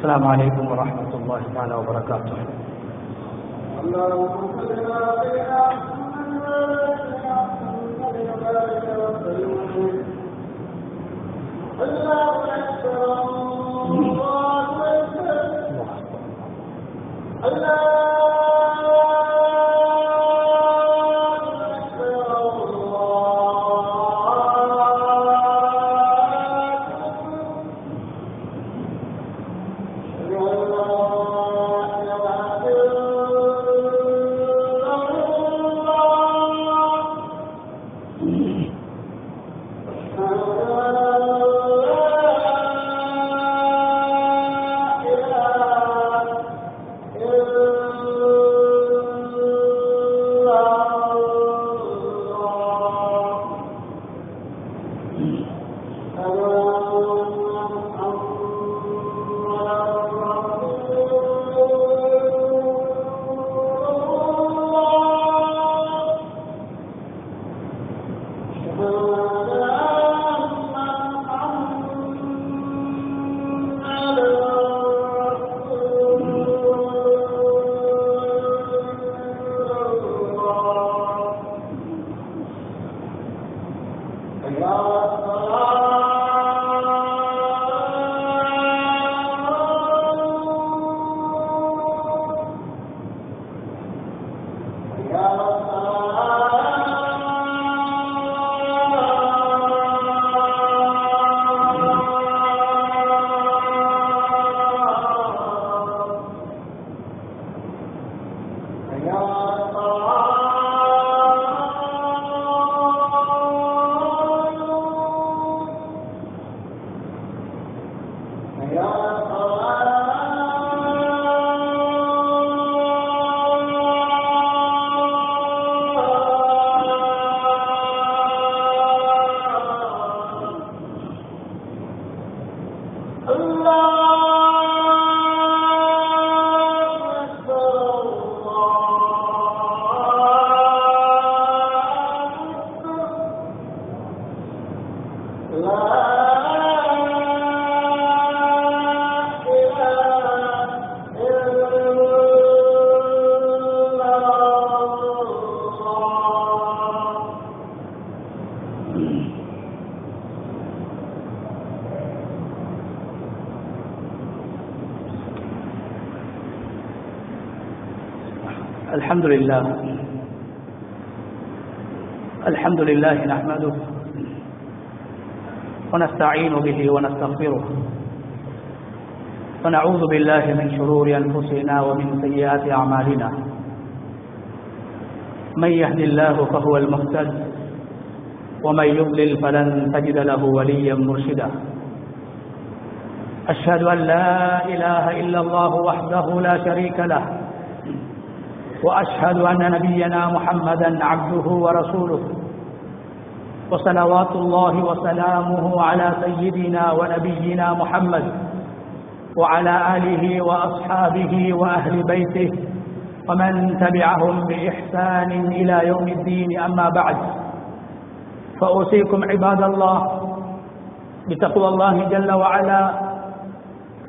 السلام عليكم ورحمة الله تعالى وبركاته. الحمد لله نحمده ونستعين به ونستغفره ونعوذ بالله من شرور أنفسنا ومن سيئات أعمالنا. من يهد الله فهو المهتد ومن يضلل فلن تجد له وليا مرشدا. أشهد أن لا إله إلا الله وحده لا شريك له وأشهد أن نبينا محمدا عبده ورسوله وصلوات الله وسلامه على سيدنا ونبينا محمد وعلى آله وأصحابه وأهل بيته ومن تبعهم بإحسان إلى يوم الدين. أما بعد، فأوصيكم عباد الله بتقوى الله جل وعلا،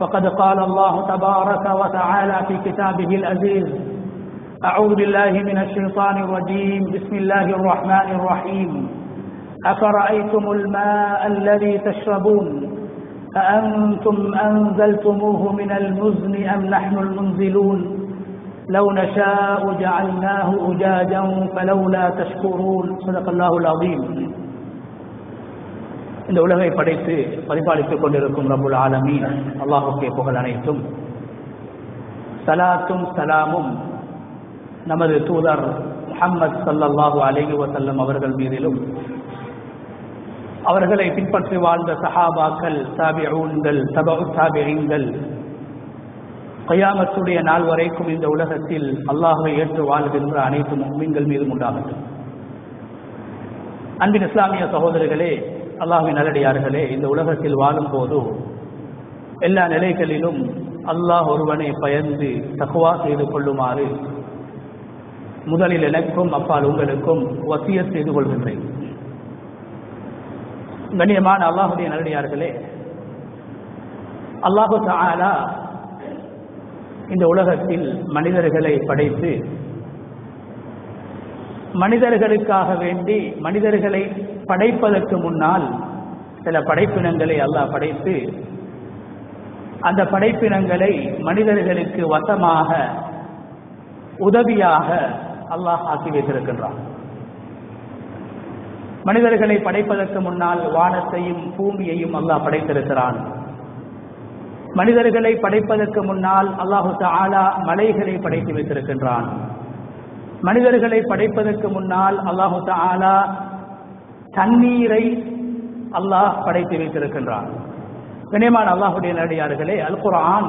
فقد قال الله تبارك وتعالى في كتابه العزيز: أعوذ بالله من الشيطان الرجيم، بسم الله الرحمن الرحيم. أفرأيتم الماء الذي تشربون أأنتم أنزلتموه من المزن أم نحن المنزلون لو نشاء جعلناه أجاجا فلولا تشكرون. صدق الله العظيم. இந்த உலகை படைத்து பரிபாலித்துக் கொண்டிருக்கும் ரப்புல் ஆலமீன் அல்லாஹ்வுக்கே புகழ் அனைத்தும். சலாத்தும் சலாமும் நமது தூதர் முஹம்மது ஸல்லல்லாஹு அலைஹி வஸல்லம் அவர்கள் மீதிலும், அவர்களை பின்பற்றி வாழ்ந்த சஹாபாக்கள், தாபிஊன்கள், தபஉ தாபிஈன்கள், கியாமத்துடைய நாள் வரைக்கும் இந்த உலகத்தில் அல்லாஹ்வை ஏற்று வாழ்கின்ற அனைத்து முஃமின்கள் மீதும் உண்டாகட்டும். அன்பின் இஸ்லாமிய சகோதரர்களே, அல்லாஹ்வின் நல்லடியார்களே, இந்த உலகத்தில் வாழும் போது எல்லா நிலைகளிலும் அல்லாஹ் ஒருவனை பயந்து தக்வா செய்து கொள்ளுமாறு முதலில் எனக்கும் அப்பால் உங்களுக்கும் வசியத் செய்து கொள்கின்றேன். கண்ணியமான அல்லாஹுடைய நல்லடியார்களே, அல்லாஹு தஆலா இந்த உலகத்தில் மனிதர்களை படைத்து மனிதர்களுக்காக வேண்டி மனிதர்களை படைப்பதற்கு முன்னால் சில படைப்பினங்களை அல்லாஹ் படைத்து அந்த படைப்பினங்களை மனிதர்களுக்கு வசமாக உதவியாக அல்லாஹ் ஆக்கி வைத்திருக்கின்றான். மனிதர்களை படைப்பதற்கு முன்னால் வானத்தையும் பூமியையும் அல்லாஹ் படைத்திருக்கிறான். மனிதர்களை படைப்பதற்கு முன்னால் அல்லாஹு தஆலா மலைகளை படைத்து வைத்திருக்கின்றான். மனிதர்களை படைப்பதற்கு முன்னால் அல்லாஹு தஆலா தண்ணீரை அல்லாஹ் படைத்து வைத்திருக்கின்றான். கண்ணியமான அல்லாஹ்வுடைய நல்லடியார்களே, அல் குர்ஆன்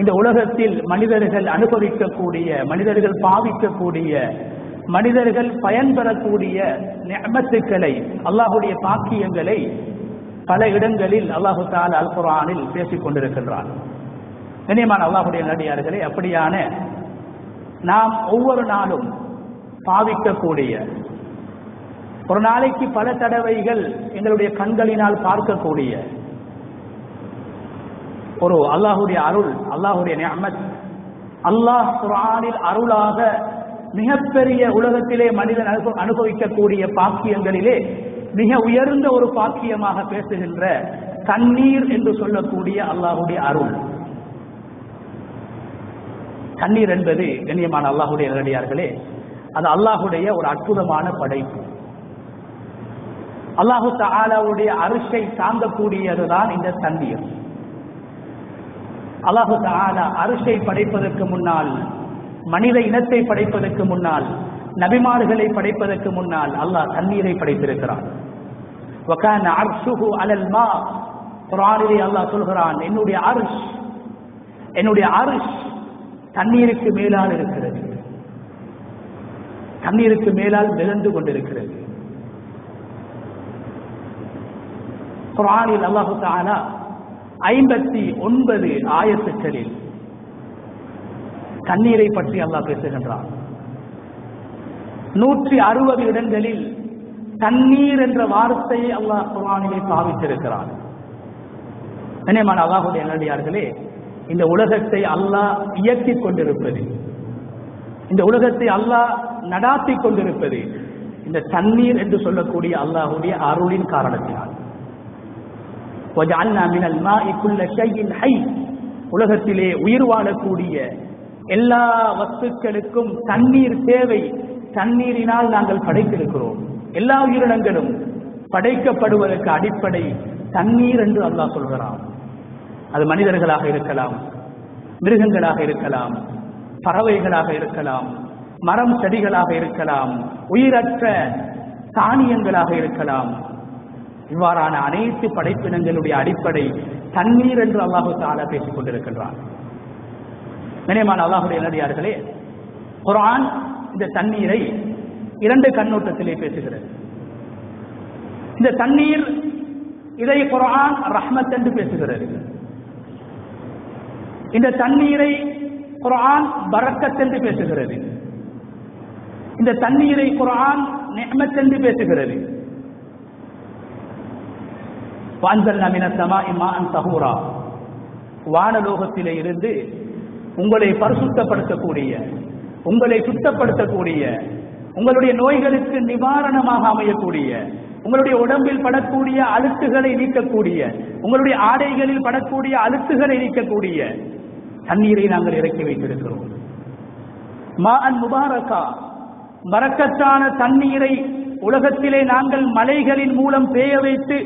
இந்த உலகத்தில் மனிதர்கள் அனுபவிக்கக்கூடிய, மனிதர்கள் பாவிக்கக்கூடிய, மனிதர்கள் பயன்பெறக்கூடிய நிஅமத்துக்களை, அல்லாஹ்வுடைய பாக்கியங்களை பல இடங்களில் அல்லாஹு தஆலா அல் குர்ஆனில் பேசிக் கொண்டிருக்கின்றான். கண்ணியமான அல்லாஹ்வுடைய நல்லடியார்களே, அப்படியான நாம் ஒவ்வொரு நாளும் பாவிக்கக்கூடிய, ஒரு நாளைக்கு பல தடவைகள் எங்களுடைய கண்களினால் பார்க்கக்கூடிய ஒரு அல்லாஹ்வுடைய அருள், அல்லாஹ்வுடைய நிஅமத், அல்லாஹ் குர்ஆனில் அருளாக மிகப்பெரிய உலகத்திலே மனிதன் அனுபவிக்கக்கூடிய பாக்கியங்களிலே மிக உயர்ந்த ஒரு பாக்கியமாக பேசுகின்ற தண்ணீர் என்று சொல்லக்கூடிய அல்லாஹ்வுடைய அருள். தண்ணீர் என்பது கண்ணியமான அல்லாஹ்வுடைய நல்லடியார்களே, அது அல்லாஹ்வுடைய ஒரு அற்புதமான படைப்பு. அல்லாஹு தஆலாவுடைய அரிஷை தாங்கக்கூடியதுதான் இந்த தண்ணீர். அல்லாஹு தஆலா அரிஷை படைப்பதற்கு முன்னால், மனித இனத்தை படைப்பதற்கு முன்னால், நபிமார்களை படைப்பதற்கு முன்னால் அல்லாஹ் தண்ணீரை படைத்திருக்கிறான். வகான அர்ஷுஹு அலல் மா, குர்ஆனிலே அல்லாஹ் சொல்கிறான், என்னுடைய அர்ஷ் தண்ணீருக்கு மேலால் இருக்கிறது, தண்ணீருக்கு மேலால் மிதந்து கொண்டிருக்கிறது. குர்ஆனில் அல்லாஹு தஆலா 59 ஆயத்துக்களில் தண்ணீரை பற்றி அல்லாஹ் பேசுகின்றான். 160 இடங்களில் தண்ணீர் என்ற வார்த்தையை அல்லாஹ் குர்ஆனிலே பாவித்திருக்கிறான். கண்ணியமான அல்லாஹ்வுடைய நல்லடியார்களே, இந்த உலகத்தை அல்லாஹ் இயக்கிக் கொண்டிருப்பது, இந்த உலகத்தை அல்லாஹ் நடாத்தி கொண்டிருப்பது இந்த தண்ணீர் என்று சொல்லக்கூடிய அல்லாஹ்வுடைய அருளின் காரணத்தினால். وَجَعَلْنَا مِنَ الْمَاءِ كُلَّ شَيْءٍ حَيٍّ, உலகத்திலே உயிர் வாழக்கூடிய எல்லா வஸ்துக்களுக்கும் தண்ணீர் தேவை. தண்ணீரினால் நாங்கள் படைத்திருக்கிறோம். எல்லா உயிரினங்களும் படைக்கப்படுவதற்கு அடிப்படை தண்ணீர் என்று அல்லாஹ் சொல்கிறான். அது மனிதர்களாக இருக்கலாம், மிருகங்களாக இருக்கலாம், பறவைகளாக இருக்கலாம், மரம் செடிகளாக இருக்கலாம், உயிரற்ற தானியங்களாக இருக்கலாம். இவ்வாறான அனைத்து படைப்பினங்களுடைய அடிப்படை தண்ணீர் என்று அல்லாஹு தஆலா பேசிக் கொண்டிருக்கின்றான். கண்ணியமான அல்லாஹ்வுடைய நல்லடியார்களே, குர்ஆன் இந்த தண்ணீரை 2 கண்ணோட்டத்திலே பேசுகிறது. இந்த தண்ணீர், இதை குர்ஆன் ரஹ்மத் என்று பேசுகிறது. இந்த தண்ணீரை குர்ஆன் பரக்கத் என்று பேசுகிறது. இந்த தண்ணீரை குர்ஆன் நிஅமத் என்று பேசுகிறது. وَأَنزَلْنَا مِنَ السَّمَاءِ مَاءً طَهُورًا, வானலோகத்திலே இருந்து உங்களை பரிசுத்தப்படுத்தக்கூடிய, உங்களை சுத்தப்படுத்தக்கூடிய, உங்களுடைய நோய்களுக்கு நிவாரணமாக அமையக்கூடிய, உங்களுடைய உடம்பில் படக்கூடிய அழுக்குகளை நீக்கக்கூடிய, உங்களுடைய ஆடைகளில் படக்கூடிய அழுக்குகளை நீக்கக்கூடிய தண்ணீரை நாங்கள் இறக்கி வைத்திருக்கிறோம். மாஅன் முபாரக்கா, பரக்கத்தான தண்ணீரை உலகத்திலே நாங்கள் மலைகளின் மூலம் பெய்ய வைத்து,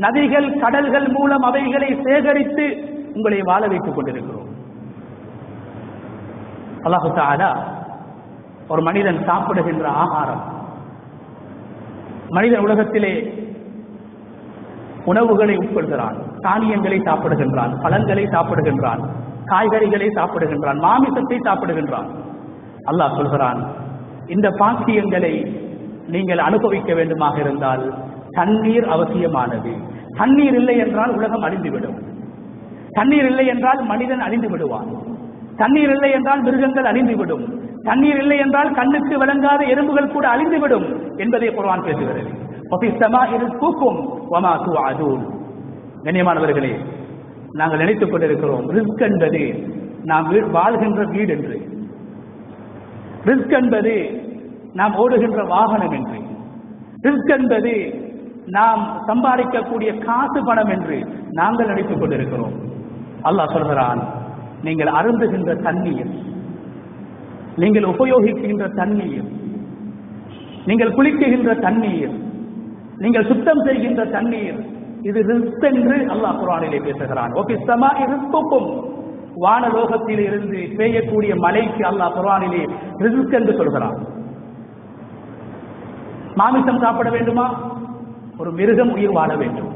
நதிகள் கடல்கள் மூலம் அவைகளை சேகரித்து உங்களை வாழ வைத்துக் கொண்டிருக்கிறோம். அல்லாஹு தஆலா ஒரு மனிதன் சாப்பிடுகின்ற ஆகாரம், மனிதன் உலகத்திலே உணவுகளை உட்கொள்கிறான், தானியங்களை சாப்பிடுகின்றான், பழங்களை சாப்பிடுகின்றான், காய்கறிகளை சாப்பிடுகின்றான், மாமிசத்தை சாப்பிடுகின்றான். அல்லாஹ் சொல்கிறான், இந்த பாக்கியங்களை நீங்கள் அனுபவிக்க வேண்டுமாக இருந்தால் தண்ணீர் அவசியமானது. தண்ணீர் இல்லை என்றால் உலகம் அழிந்துவிடும். தண்ணீர் இல்லை என்றால் மனிதன் அழிந்து விடுவான். தண்ணீர் இல்லை என்றால் மிருகங்கள் அழிந்துவிடும். தண்ணீர் இல்லை என்றால் கண்ணுக்கு விளங்காத எறும்புகள் கூட அழிந்துவிடும் என்பதை குர்ஆன் பேசுகிறது. கண்ணியமானவர்களே, நாங்கள் நினைத்துக் கொண்டிருக்கிறோம் ரிஸ்க் என்பது நாம் வாழ்கின்ற வீடு என்று, ரிஸ்க் என்பது நாம் ஓடுகின்ற வாகனம் என்று, ரிஸ்க் என்பது நாம் சம்பாதிக்கக்கூடிய காசு பணம் என்று நாங்கள் நினைத்துக் கொண்டிருக்கிறோம். அல்லாஹ் சொல்கிறான், நீங்கள் அருந்துகின்ற தண்ணீர், நீங்கள் உபயோகிக்கின்ற தண்ணீர், நீங்கள் குளிக்குகின்ற தண்ணீர், நீங்கள் சுத்தம் செய்கின்ற தண்ணீர், இது ரிஸ்க் என்று அல்லாஹ் குர்ஆனிலே பேசுகிறான். ஓகே, ஸமாஇ ரிஸ்குக்கும், வானலோகத்தில் இருந்து பெய்யக்கூடிய மழைக்கு அல்லாஹ் குர்ஆனிலே ரிஸ்க் என்று சொல்கிறான். மாமிசம் சாப்பிட வேண்டுமா? ஒரு மிருகம் உயிர் வாழ வேண்டும்.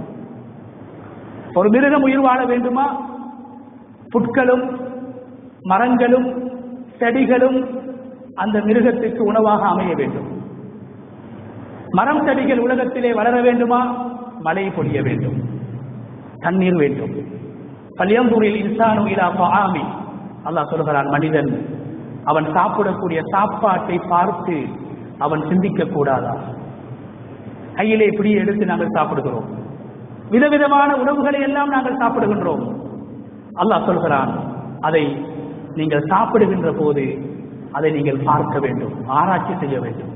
ஒரு மிருகம் உயிர் வாழ வேண்டுமா? புட்களும் மரங்களும் செடிகளும் அந்த மிருகத்திற்கு உணவாக அமைய வேண்டும். மரம் செடிகள் உலகத்திலே வளர வேண்டுமா? மழை பொழிய வேண்டும், தண்ணீர் வேண்டும். பல்யம்பூரில் இன்சானு இலா தஆமி, அல்லாஹ் சொல்கிறான், மனிதன் அவன் சாப்பிடக்கூடிய சாப்பாட்டை பார்த்து அவன் சிந்திக்க கூடாதா? கையிலே இப்படி எடுத்து நாங்கள் சாப்பிடுகிறோம், விதவிதமான உணவுகளை எல்லாம் நாங்கள் சாப்பிடுகின்றோம். அல்லாஹ் சொல்கிறான், அதை நீங்கள் சாப்பிடுகின்ற போது அதை நீங்கள் பார்க்க வேண்டும், ஆராய்ச்சி செய்ய வேண்டும்,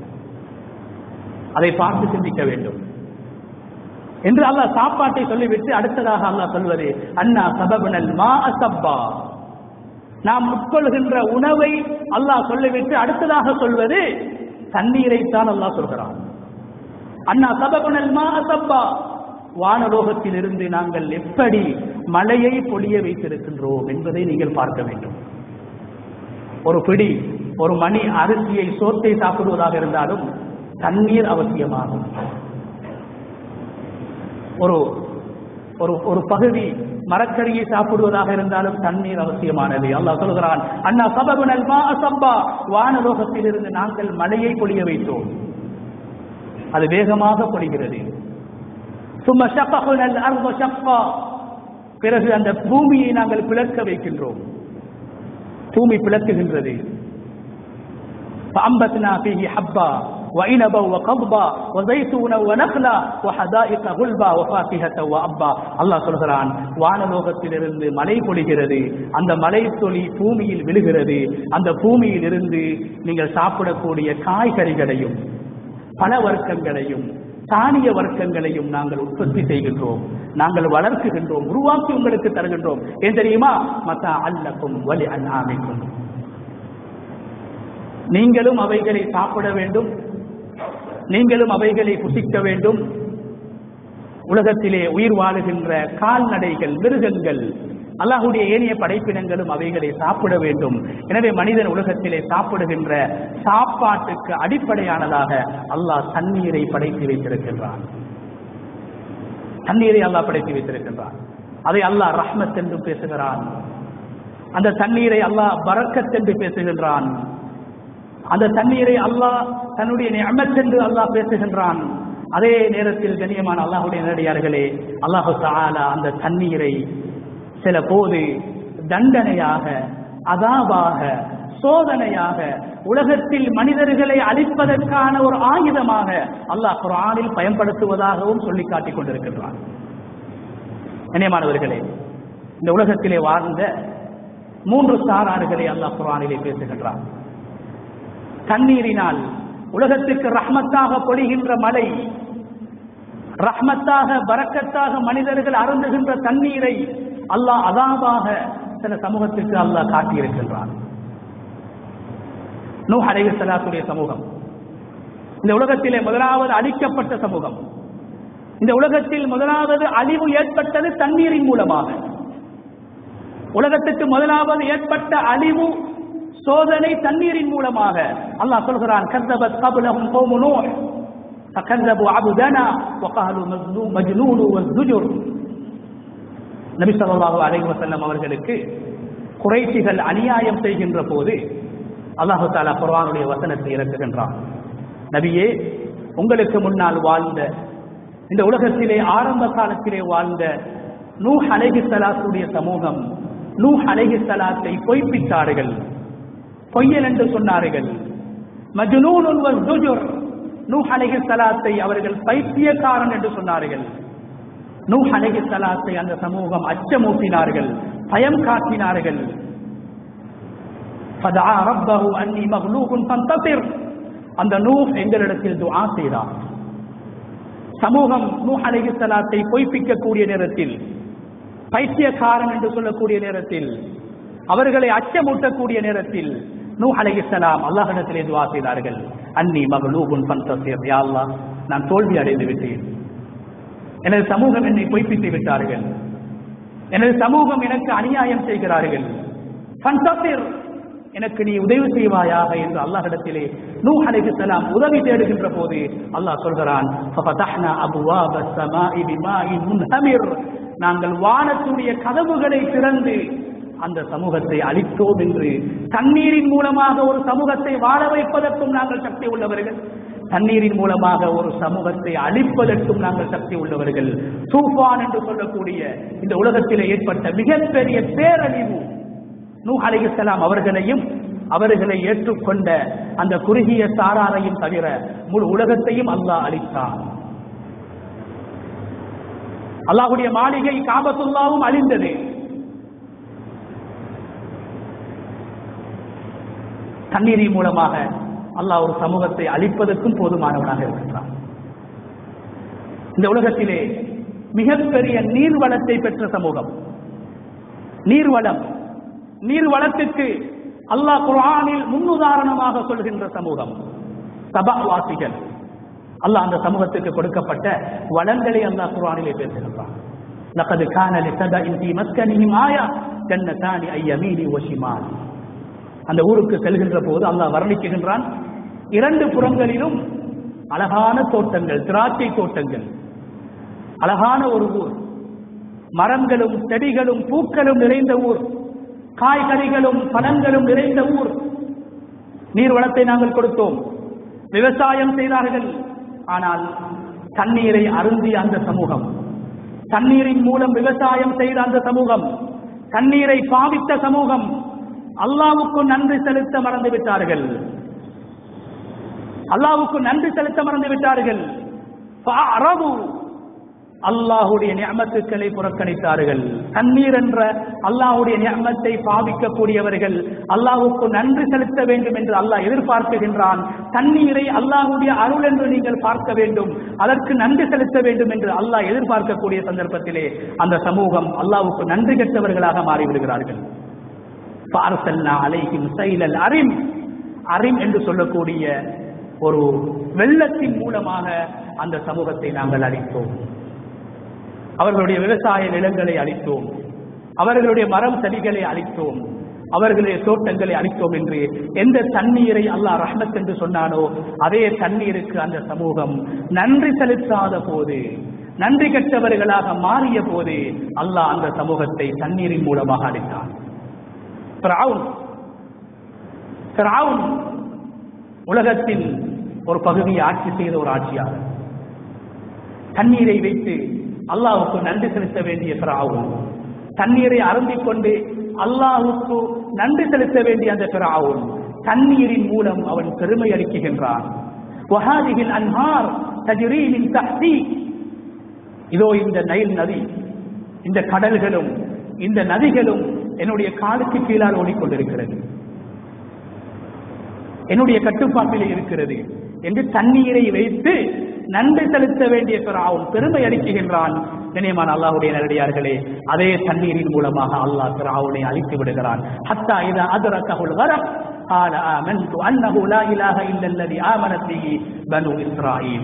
அதை பார்த்து சிந்திக்க வேண்டும் என்று அல்லாஹ் சாப்பாட்டை சொல்லிவிட்டு அடுத்ததாக அல்லாஹ் சொல்வது, அன்னா சபபனல் மா அசப்பா, நாம் உட்கொள்கின்ற உணவை அல்லாஹ் சொல்லிவிட்டு அடுத்ததாக சொல்வது தண்ணீரைத்தான் அல்லாஹ் சொல்கிறான். அன்னா சபபனல் மா அசப்பா, வானலோகத்தில் இருந்து நாங்கள் எப்படி மழையை பொழிய வைத்திருக்கின்றோம் என்பதை நீங்கள் பார்க்க வேண்டும். ஒரு பிடி, ஒரு மணி அரிசியை, சோத்தை சாப்பிடுவதாக இருந்தாலும் தண்ணீர் அவசியமாகும். ஒரு பகுதி மரக்கறியை சாப்பிடுவதாக இருந்தாலும் தண்ணீர் அவசியமானது. அல்லாஹ் சொல்கிறான், அண்ணா சபபனல் மா அசப்பா, வானலோகத்தில் இருந்து நாங்கள் மழையை பொழிய வைத்தோம், அது வேகமாக பொழிகிறது. சும்ம ஷக்கஹுனல் அர்த ஷக்கா, பிறகு அந்த பூமியை நாங்கள் பிளக்க வைக்கின்றோம், பூமி பிளக்குகின்றது. فأنبتنا فيه حبا وعنبا وقضبا وزيتونا ونخلا وحدائق غلبا وفاكهة وأبا. அல்லாஹ் சொல்கிறான், வானலோகத்திலிருந்து மழை பொழிகிறது, அந்த மழை துளி பூமியில் விழுகிறது, அந்த பூமியில் இருந்து நீங்கள் சாப்பிடக்கூடிய காய்கறிகளையும் பல வர்க்கங்களையும் தானிய வர்க்கங்களையும் நாங்கள் உற்பத்தி செய்கின்றோம், நாங்கள் வளர்க்குகின்றோம், உருவாக்கி உங்களுக்கு தருகின்றோம். ஏன் தெரியுமா? மத்தா அல்லக்கும் வலி அன்ஆமிக்கும், நீங்களும் அவைகளை சாப்பிட வேண்டும், நீங்களும் அவைகளை புசிக்க வேண்டும். உலகத்திலே உயிர் வாழுகின்ற கால்நடைகள், மிருகங்கள், அல்லாஹ்வுடைய ஏனைய படைப்பினங்களும் அவைகளை சாப்பிட வேண்டும். எனவே மனிதன் உலகத்திலே சாப்பிடுகின்ற சாப்பாட்டுக்கு அடிப்படையானதாக அல்லாஹ் தண்ணீரை படைத்து வைத்திருக்கின்றான். தண்ணீரை அல்லாஹ் படைத்து வைத்திருக்கின்றான். அதை அல்லாஹ் ரஹ்மத் என்று பேசுகிறான், அந்த தண்ணீரை அல்லாஹ் பரக்கத் என்று பேசுகின்றான், அந்த தண்ணீரை அல்லாஹ் தன்னுடைய நிஅமத் என்று அல்லாஹ் பேசுகின்றான். அதே நேரத்தில் கண்ணியமான அல்லாஹ்வுடைய நேரடியார்களே, அல்லாஹு தஆலா அந்த தண்ணீரை சில போது தண்டனையாக, அதாபாக, சோதனையாக, உலகத்தில் மனிதர்களை அழிப்பதற்கான ஒரு ஆயுதமாக அல்லாஹ் குர்ஆனில் பயன்படுத்துவதாகவும் சொல்லி காட்டிக் கொண்டிருக்கின்றான். கண்ணியமானவர்களே, இந்த உலகத்திலே வாழ்ந்த 3 சாரார்களை அல்லாஹ் குர்ஆனிலே பேசுகின்றான். தண்ணீரினால் உலகத்துக்கு ரஹ்மத்தாக பொழிகின்ற மழை, ரஹ்மத்தாக பரக்கத்தாக மனிதர்கள் அருந்துகின்ற தண்ணீரை அல்லாஹ் அதாபாக சில சமூகத்திற்கு அல்லாஹ் காட்டியிருக்கின்றான். நூஹ் அலைஹிஸ்ஸலாத்துடைய சமூகம் இந்த உலகத்திலே முதலாவது அழிக்கப்பட்ட சமூகம். இந்த உலகத்தில் முதலாவது அழிவு ஏற்பட்டது தண்ணீரின் மூலமாக. உலகத்துக்கு முதலாவது ஏற்பட்ட அழிவு, சோதனை தண்ணீரின் மூலமாக. அல்லாஹ் சொல்கிறான், கஸபத் கப்லஹும் கௌமு நூஹ் ஃபகஸபு அப்தனா வகாலு மஜ்னூன் வஸ்துஜுர். நபி ஸல்லல்லாஹு அலைஹி வஸல்லம் அவர்களுக்கு குறைஷிகள் அநியாயம் செய்கின்ற போது அல்லாஹ் தஆலா குர்ஆனுடைய வசனத்தை இறக்குகின்றான். நபியே, உங்களுக்கு முன்னால் வாழ்ந்த, இந்த உலகத்திலே ஆரம்ப காலத்திலே வாழ்ந்த நூஹ் அலைஹிஸ்ஸலாத்துடைய சமூகம் நூஹ் அலைஹிஸ்ஸலாத்தை பொய்ப்பித்தார்கள், பொய்யல் என்று சொன்னார்கள். மஜ்னூனுன் வஸ்துஜுர், நூஹ் அலைஹிஸ்ஸலாத்தை அவர்கள் பைத்தியக்காரன் என்று சொன்னார்கள். நூஹ் அலைஹிஸ்ஸலாத்தை அந்த சமூகம் அச்சமூட்டினார்கள், பயம் காட்டினார்கள். ஃபதஆ ரப்பஹு அன்னி மக்லூபுன் ஃபன்தஸிர். அந்த நூஹ் எங்களிடத்தில் துஆ செய்தார். சமூகம் நூஹ் அலைஹிஸ்ஸலாத்தை பொய்ப்பிக்கக்கூடிய நேரத்தில், பைத்தியக்காரன் என்று சொல்லக்கூடிய நேரத்தில், அவர்களை அச்சமூட்டக்கூடிய நேரத்தில் நூஹ் அலைஹிஸ்ஸலாம் அல்லாஹ்விடத்திலே துஆ செய்தார்கள். அன்னி மக்லூபுன் ஃபன்தஸிர். யா அல்லாஹ், நான் தோல்வி அடைந்து விட்டேன், எனது சமூகம் என்னை பொய்ப்பித்து விட்டார்கள், எனது சமூகம் எனக்கு அநியாயம் செய்கிறார்கள், ஃபன்தஸிர், எனக்கு நீ உதவி செய்வாயாக என்று அல்லாஹ்விடத்திலே நூஹ் அலைஹிஸ்ஸலாம் உதவி தேடுகின்ற போது அல்லாஹ் சொல்கிறான், ஃபஃபதஹ்னா அப்வாபஸ் ஸமாஇ பிமாஇன் முன்ஹமிர். நாங்கள் வானத்துடைய கதவுகளை திறந்து அந்த சமூகத்தை அழித்தோம் என்று. தண்ணீரின் மூலமாக ஒரு சமூகத்தை வாழ வைப்பதற்கும் நாங்கள் சக்தி உள்ளவர்கள், தண்ணீரின் மூலமாக ஒரு சமூகத்தை அழிப்பதற்கும் நாங்கள் சக்தி உள்ளவர்கள். தூஃபான் என்று சொல்லக்கூடிய இந்த உலகத்திலே ஏற்பட்ட மிகப்பெரிய பேரழிவு நூஹ் அலைஹிஸ்ஸலாம் அவர்களையும் அவர்களை ஏற்றுக்கொண்ட அந்த குறுகிய சாராரையும் தவிர முழு உலகத்தையும் அல்லாஹ் அழித்தான். அல்லாஹ்வுடைய மாளிகை காபத்துல்லாவும் அழிந்தது. தண்ணீரின் மூலமாக அல்லாஹ் ஒரு சமூகத்தை அழிப்பதற்கும் போதுமானவனாக இருக்கிறான். இந்த உலகத்திலே மிகப்பெரிய நீர்வளத்தை பெற்ற சமூகம், நீர்வளம், நீர்வளத்துக்கு அல்லாஹ் குர்ஆனில் முன்னுதாரணமாக சொல்கின்ற சமூகம் சபாவாசிகள். அல்லாஹ் அந்த சமூகத்துக்கு கொடுக்கப்பட்ட வளங்களை அல்லாஹ் குர்ஆனிலே பேசுகின்றான். லகத் கான லிஸபஇன் ஃபீ மஸ்கனிஹிம் ஆயா ஜன்னதானி ஐயமீனி வஷிமால். அந்த ஊருக்கு செல்கின்ற போது அல்லாஹ் வர்ணிக்குகின்றான், இரண்டு புறங்களிலும் அழகான தோட்டங்கள், திராட்சை தோட்டங்கள், அழகான ஒரு ஊர், மரங்களும் செடிகளும் பூக்களும் நிறைந்த ஊர், காய்கறிகளும் பழங்களும் நிறைந்த ஊர். நீர்வளத்தை நாங்கள் கொடுத்தோம், விவசாயம் செய்தார்கள். ஆனால் தண்ணீரை அருந்திய அந்த சமூகம், தண்ணீரின் மூலம் விவசாயம் செய்த அந்த சமூகம், தண்ணீரை பாவித்த சமூகம் அல்லாஹ்வுக்கு நன்றி செலுத்த மறந்து விட்டார்கள். அல்லாஹ்வுக்கு நன்றி செலுத்த மறந்து விட்டார்கள். அல்லாஹ்வுடைய நிஅமத்துக்களை புறக்கணித்தார்கள். தண்ணீர் என்ற அல்லாஹ்வுடைய நிஅமத்தை பாவிக்கக்கூடியவர்கள் அல்லாஹ்வுக்கு நன்றி செலுத்த வேண்டும் என்று அல்லாஹ் எதிர்பார்க்கின்றான். தண்ணீரை அல்லாஹ்வுடைய அருள் என்று நீங்கள் பார்க்க வேண்டும், அதற்கு நன்றி செலுத்த வேண்டும் என்று அல்லாஹ் எதிர்பார்க்கக்கூடிய சந்தர்ப்பத்திலே அந்த சமூகம் அல்லாஹ்வுக்கு நன்றி கெட்டவர்களாக மாறிவிடுகிறார்கள். அரிம் என்று சொல்லக்கூடிய ஒரு வெள்ளத்தின் மூலமாக அந்த சமூகத்தை நாங்கள் அழித்தோம். அவர்களுடைய விவசாய நிலங்களை அழித்தோம், அவர்களுடைய மரம் செடிகளை அழித்தோம், அவர்களுடைய தோட்டங்களை அழித்தோம் என்று எந்த தண்ணீரை அல்லாஹ் ரஹ்மத் என்று சொன்னானோ அதே தண்ணீருக்கு அந்த சமூகம் நன்றி செலுத்தாத போது, நன்றி கெட்டவர்களாக மாறிய போது அல்லாஹ் அந்த சமூகத்தை தண்ணீரின் மூலமாக அழித்தான். ஃபிரௌன் உலகத்தின் ஒரு பகுதியை ஆட்சி செய்த ஒரு ஆட்சியாளர். தண்ணீரை வைத்து அல்லாஹ்வுக்கு நன்றி செலுத்த வேண்டிய ஃபிரௌன், தண்ணீரை அருந்திக் கொண்டு அல்லாஹ்வுக்கு நன்றி செலுத்த வேண்டிய அந்த ஃபிரௌன் தண்ணீரின் மூலம் அவன் பெருமை அளிக்கின்றான். வஹாதிஹில் அன்ஹார் தஜ்ரீ மின் தஹ்தி. இதோ இந்த நைல் நதி, இந்த கடல்களும் இந்த நதிகளும் என்னுடைய காலுக்கு கீழால் ஓடிக்கொண்டிருக்கிறது, என்னுடைய கட்டுப்பாட்டிலே இருக்கிறது என்று தண்ணீரை வைத்து நன்றி செலுத்த வேண்டிய ஃபிரௌன் பெருமை அளிக்கின்றான். கண்ணியமான அல்லாஹ்வுடைய நல்லடியார்களே, அதே தண்ணீரின் மூலமாக அல்லாஹ் ஃபிரௌனை அழித்து விடுகிறான். ஹத்தா இதா அத்ரகஹுல் கரக் قال آمنت أنه لا إله إلا الذي آمنت به بنو إسرائيل.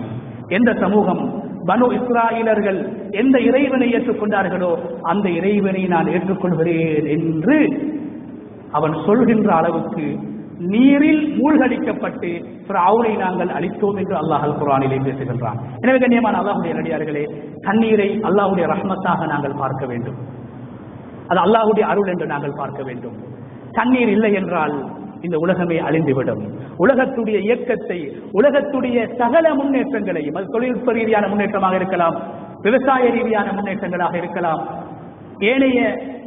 எந்த சமூகம் பனு இஸ்ராயீலர்கள் எந்த இறைவனை ஏற்றுக்கொண்டார்களோ அந்த இறைவனை நான் ஏற்றுக்கொள்கிறேன் என்று அவன் சொல்கின்ற அளவுக்கு நீரில் மூழ்கடிக்கப்பட்டு ஃபிரௌனை நாங்கள் அழித்தோம் என்று அல்லாஹ் அல் குர்ஆனிலே பேசுகின்றான். எனவே கண்ணியமான அல்லாஹ்வுடைய நல்லடியார்களே, தண்ணீரை அல்லாஹ்வுடைய ரஹ்மத்தாக நாங்கள் பார்க்க வேண்டும், அது அல்லாஹ்வுடைய அருள் என்று நாங்கள் பார்க்க வேண்டும். தண்ணீர் இல்லை என்றால் இந்த உலகமே அழிந்துவிடும். உலகத்துடைய இயக்கத்தை, உலகத்துடைய சகல முன்னேற்றங்களையும், அது தொழில்நுட்ப ரீதியான முன்னேற்றமாக இருக்கலாம், விவசாய ரீதியான முன்னேற்றங்களாக இருக்கலாம், ஏனைய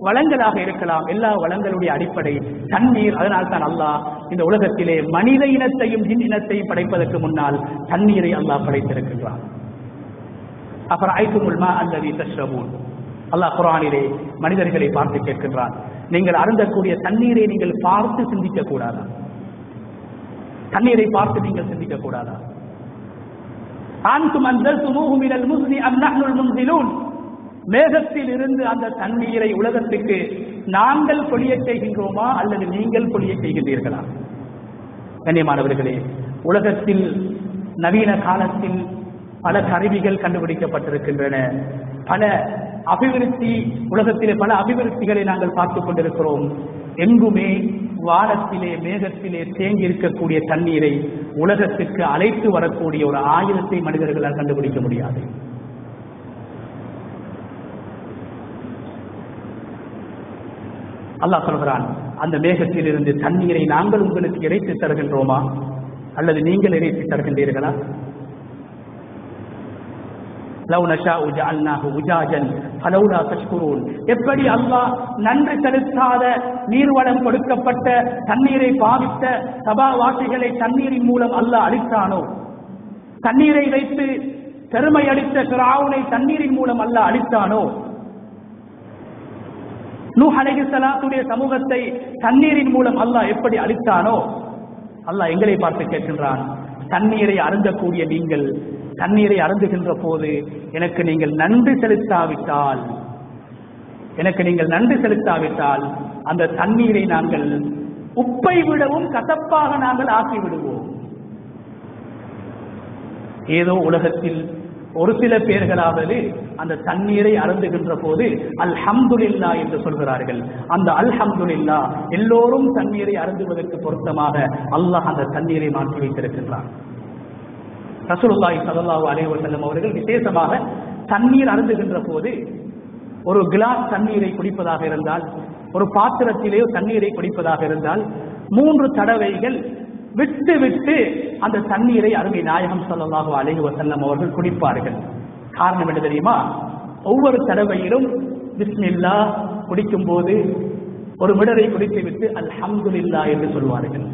வளங்களாக இருக்கலாம், எல்லா வளங்களுடைய அடிப்படை தண்ணீர். அதனால் தான் அல்லாஹ் இந்த உலகத்திலே மனித இனத்தையும் ஜின் இனத்தையும் படைப்பதற்கு முன்னால் தண்ணீரை அல்லாஹ் படைத்திருக்கின்றான். அஃபரஐதுமுல் மா அல்லதி தஷ்ரபூன். அல்லாஹ் குர்ஆனிலே மனிதர்களை பார்த்து கேட்கின்றான், நீங்கள் அருந்தக்கூடிய தண்ணீரை நீங்கள் பார்த்து சிந்திக்க கூடாதா? தண்ணீரை பார்த்து நீங்கள் சிந்திக்க கூடாதா? அன்தும் அன்ஸல்துமூஹு மினல் முஸ்னி அம் நஹ்னுல் முன்ஸிலூன். மேகத்தில் இருந்து அந்த தண்ணீரை உலகத்துக்கு நாங்கள் பொழியச் செய்கின்றோமா அல்லது நீங்கள் பொழியச் செய்கின்றீர்களா? கண்ணியமானவர்களே, உலகத்தில் நவீன காலத்தில் பல கருவிகள் கண்டுபிடிக்கப்பட்டிருக்கின்றன. பல அபிவிருத்தி, உலகத்திலே பல அபிவிருத்திகளை நாங்கள் பார்த்துக் கொண்டிருக்கிறோம். எங்குமே வானத்திலே மேகத்திலே தேங்கி இருக்கக்கூடிய தண்ணீரை உலகத்திற்கு அழைத்து வரக்கூடிய ஒரு ஆயுதத்தை மனிதர்களால் கண்டுபிடிக்க முடியாது. அல்லாஹ் சொல்கிறான், அந்த மேகத்தில் இருந்து தண்ணீரை நாங்கள் உங்களுக்கு இறைத்து தருகின்றோமா அல்லது நீங்கள் இறைத்து தருகின்றீர்களா? லவ் நஷாஉ ஜஅல்நாஹு உஜாஜன் ஃபலௌலா தஷ்குரூன். எப்படி அல்லாஹ் நன்றி செலுத்தாத நீர்வளம் கொடுக்கப்பட்ட தண்ணீரை பாவித்த சபாவாசிகளை தண்ணீரின் மூலம் அல்லாஹ் அழித்தானோ, தண்ணீரை வைத்து பெருமை அளித்த ஃபிரௌனை தண்ணீரின் மூலம் அல்லாஹ் அழித்தானோ, நூஹ் அலைஹிஸ்ஸலாத்துடைய சமூகத்தை தண்ணீரின் மூலம் அல்லாஹ் எப்படி அழித்தானோ, அல்லாஹ் எங்களை பார்த்து கேட்கின்றான், தண்ணீரை அருந்தக்கூடிய நீங்கள் தண்ணீரை அருந்துகின்ற போது எனக்கு நீங்கள் நன்றி செலுத்தாவிட்டால் அந்த தண்ணீரை நாங்கள் உப்பை விடவும் கசப்பாக நாங்கள் ஆக்கி விடுவோம். ஏதோ உலகத்தில் ஒரு சில பேர்களாவது அந்த தண்ணீரை அருந்துகின்ற போது அல்ஹம்துலில்லா என்று சொல்கிறார்கள். அந்த அல்ஹம்துலில்லா எல்லோரும் தண்ணீரை அருந்துவதற்கு பொருத்தமாக அல்லாஹ் அந்த தண்ணீரை மாற்றி வைத்திருக்கின்றான். ரசூலுல்லாஹி ஸல்லல்லாஹு அலைஹி வஸல்லம் அவர்கள் விசேஷமாக தண்ணீர் அருந்துகின்ற போது ஒரு கிளாஸ் தண்ணீரை குடிப்பதாக இருந்தால், ஒரு பாத்திரத்திலே தண்ணீரை குடிப்பதாக இருந்தால் 3 தடவைகள் விட்டு விட்டு அந்த தண்ணீரை அருமை நாயகம் ஸல்லல்லாஹு அலைஹி வஸல்லம் அவர்கள் குடிப்பார்கள். காரணம் என்ன தெரியுமா? ஒவ்வொரு தடவையிலும் பிஸ்மில்லாஹ் குடிக்கும் போது ஒரு மிடரை குடித்துவிட்டு அல்ஹம்துலில்லாஹ் என்று சொல்வார்கள்.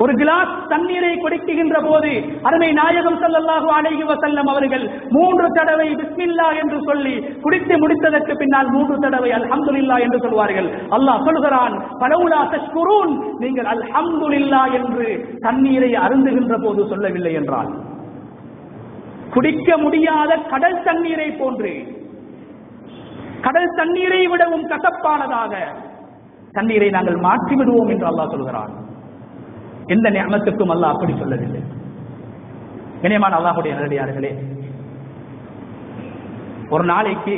ஒரு கிளாஸ் தண்ணீரை குடிக்கின்ற போது அருமை நாயகம் ஸல்லல்லாஹு அலைஹி வஸல்லம் அவர்கள் 3 தடவை பிஸ்மில்லாஹ் என்று சொல்லி குடித்து முடித்ததற்கு பின்னால் 3 தடவை அல்ஹம்துலில்லாஹ் என்று சொல்வார்கள். அல்லாஹ் சொல்கிறான், ஃபலௌலா தஷ்குரூன், நீங்கள் அல்ஹம்துலில்லாஹ் என்று தண்ணீரை அருந்துகின்ற போது சொல்லவில்லை என்றால் குடிக்க முடியாத கடல் தண்ணீரை போன்று, கடல் தண்ணீரை விடவும் கசப்பானதாக தண்ணீரை நாங்கள் மாற்றி விடுவோம் என்று அல்லாஹ் சொல்கிறான். எந்த நிஅமத்துக்கும் அல்லாஹ் அப்படி சொல்லவில்லை. கண்ணியமான அல்லாஹ்வுடைய நல்லடியார்களே, ஒரு நாளைக்கு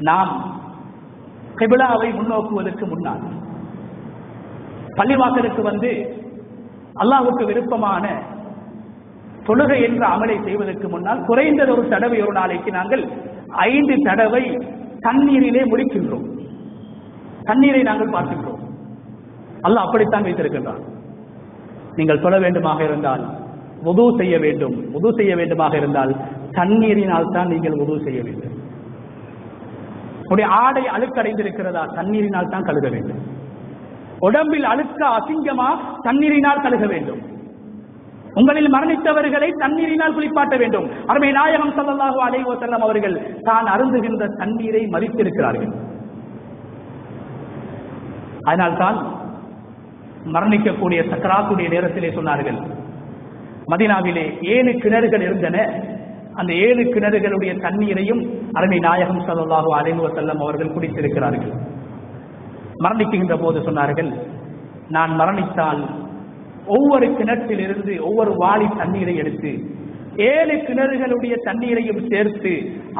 நாம் கிப்லாவை முன்னோக்குவதற்கு முன்னால் பள்ளிவாசலுக்கு வந்து அல்லாஹ்வுக்கு விருப்பமான தொழுகை என்ற அமலை செய்வதற்கு முன்னால் குறைந்தது ஒரு தடவை ஒரு நாளைக்கு நாங்கள் 5 தடவை தண்ணீரிலே முடிக்கின்றோம். தண்ணீரை நாங்கள் பார்க்கின்றோம். அல்லாஹ் அப்படித்தான் வைத்திருக்கின்றான். நீங்கள் தொழ வேண்டுமாக இருந்தால் வுது செய்ய வேண்டும். வுது செய்ய வேண்டுமாக இருந்தால் தண்ணீரினால் தான் நீங்கள் வுது செய்ய வேண்டும். உடைய ஆடை அழுக்கடைந்திருக்கிறதா? தண்ணீரினால் தான் கழுக வேண்டும். உடம்பில் அழுக்க அசிங்கமா? தண்ணீரினால் கழுக வேண்டும். உங்களில் மரணித்தவர்களை தண்ணீரினால் குளிப்பாட்ட வேண்டும். அருமை நாயகம் ஸல்லல்லாஹு அலைஹி வஸல்லம் அவர்கள் தான் அருந்துகின்ற தண்ணீரை மதித்திருக்கிறார்கள். அதனால்தான் மரணிக்கக்கூடிய சக்கராத்துடைய நேரத்திலே சொன்னார்கள், மதீனாவிலே 7 கிணறுகள் இருந்தன. அந்த 7 கிணறுகளுடைய தண்ணீரையும் அருமை நாயகம் ஸல்லல்லாஹு அலைஹி வஸல்லம் அவர்கள் குடித்திருக்கிறார்கள். மரணிக்கின்ற போது சொன்னார்கள், நான் மரணித்தால் ஒவ்வொரு கிணற்றிலிருந்து ஒவ்வொரு வாளி தண்ணீரை எடுத்து 7 கிணறுகளுடைய தண்ணீரையும் சேர்த்து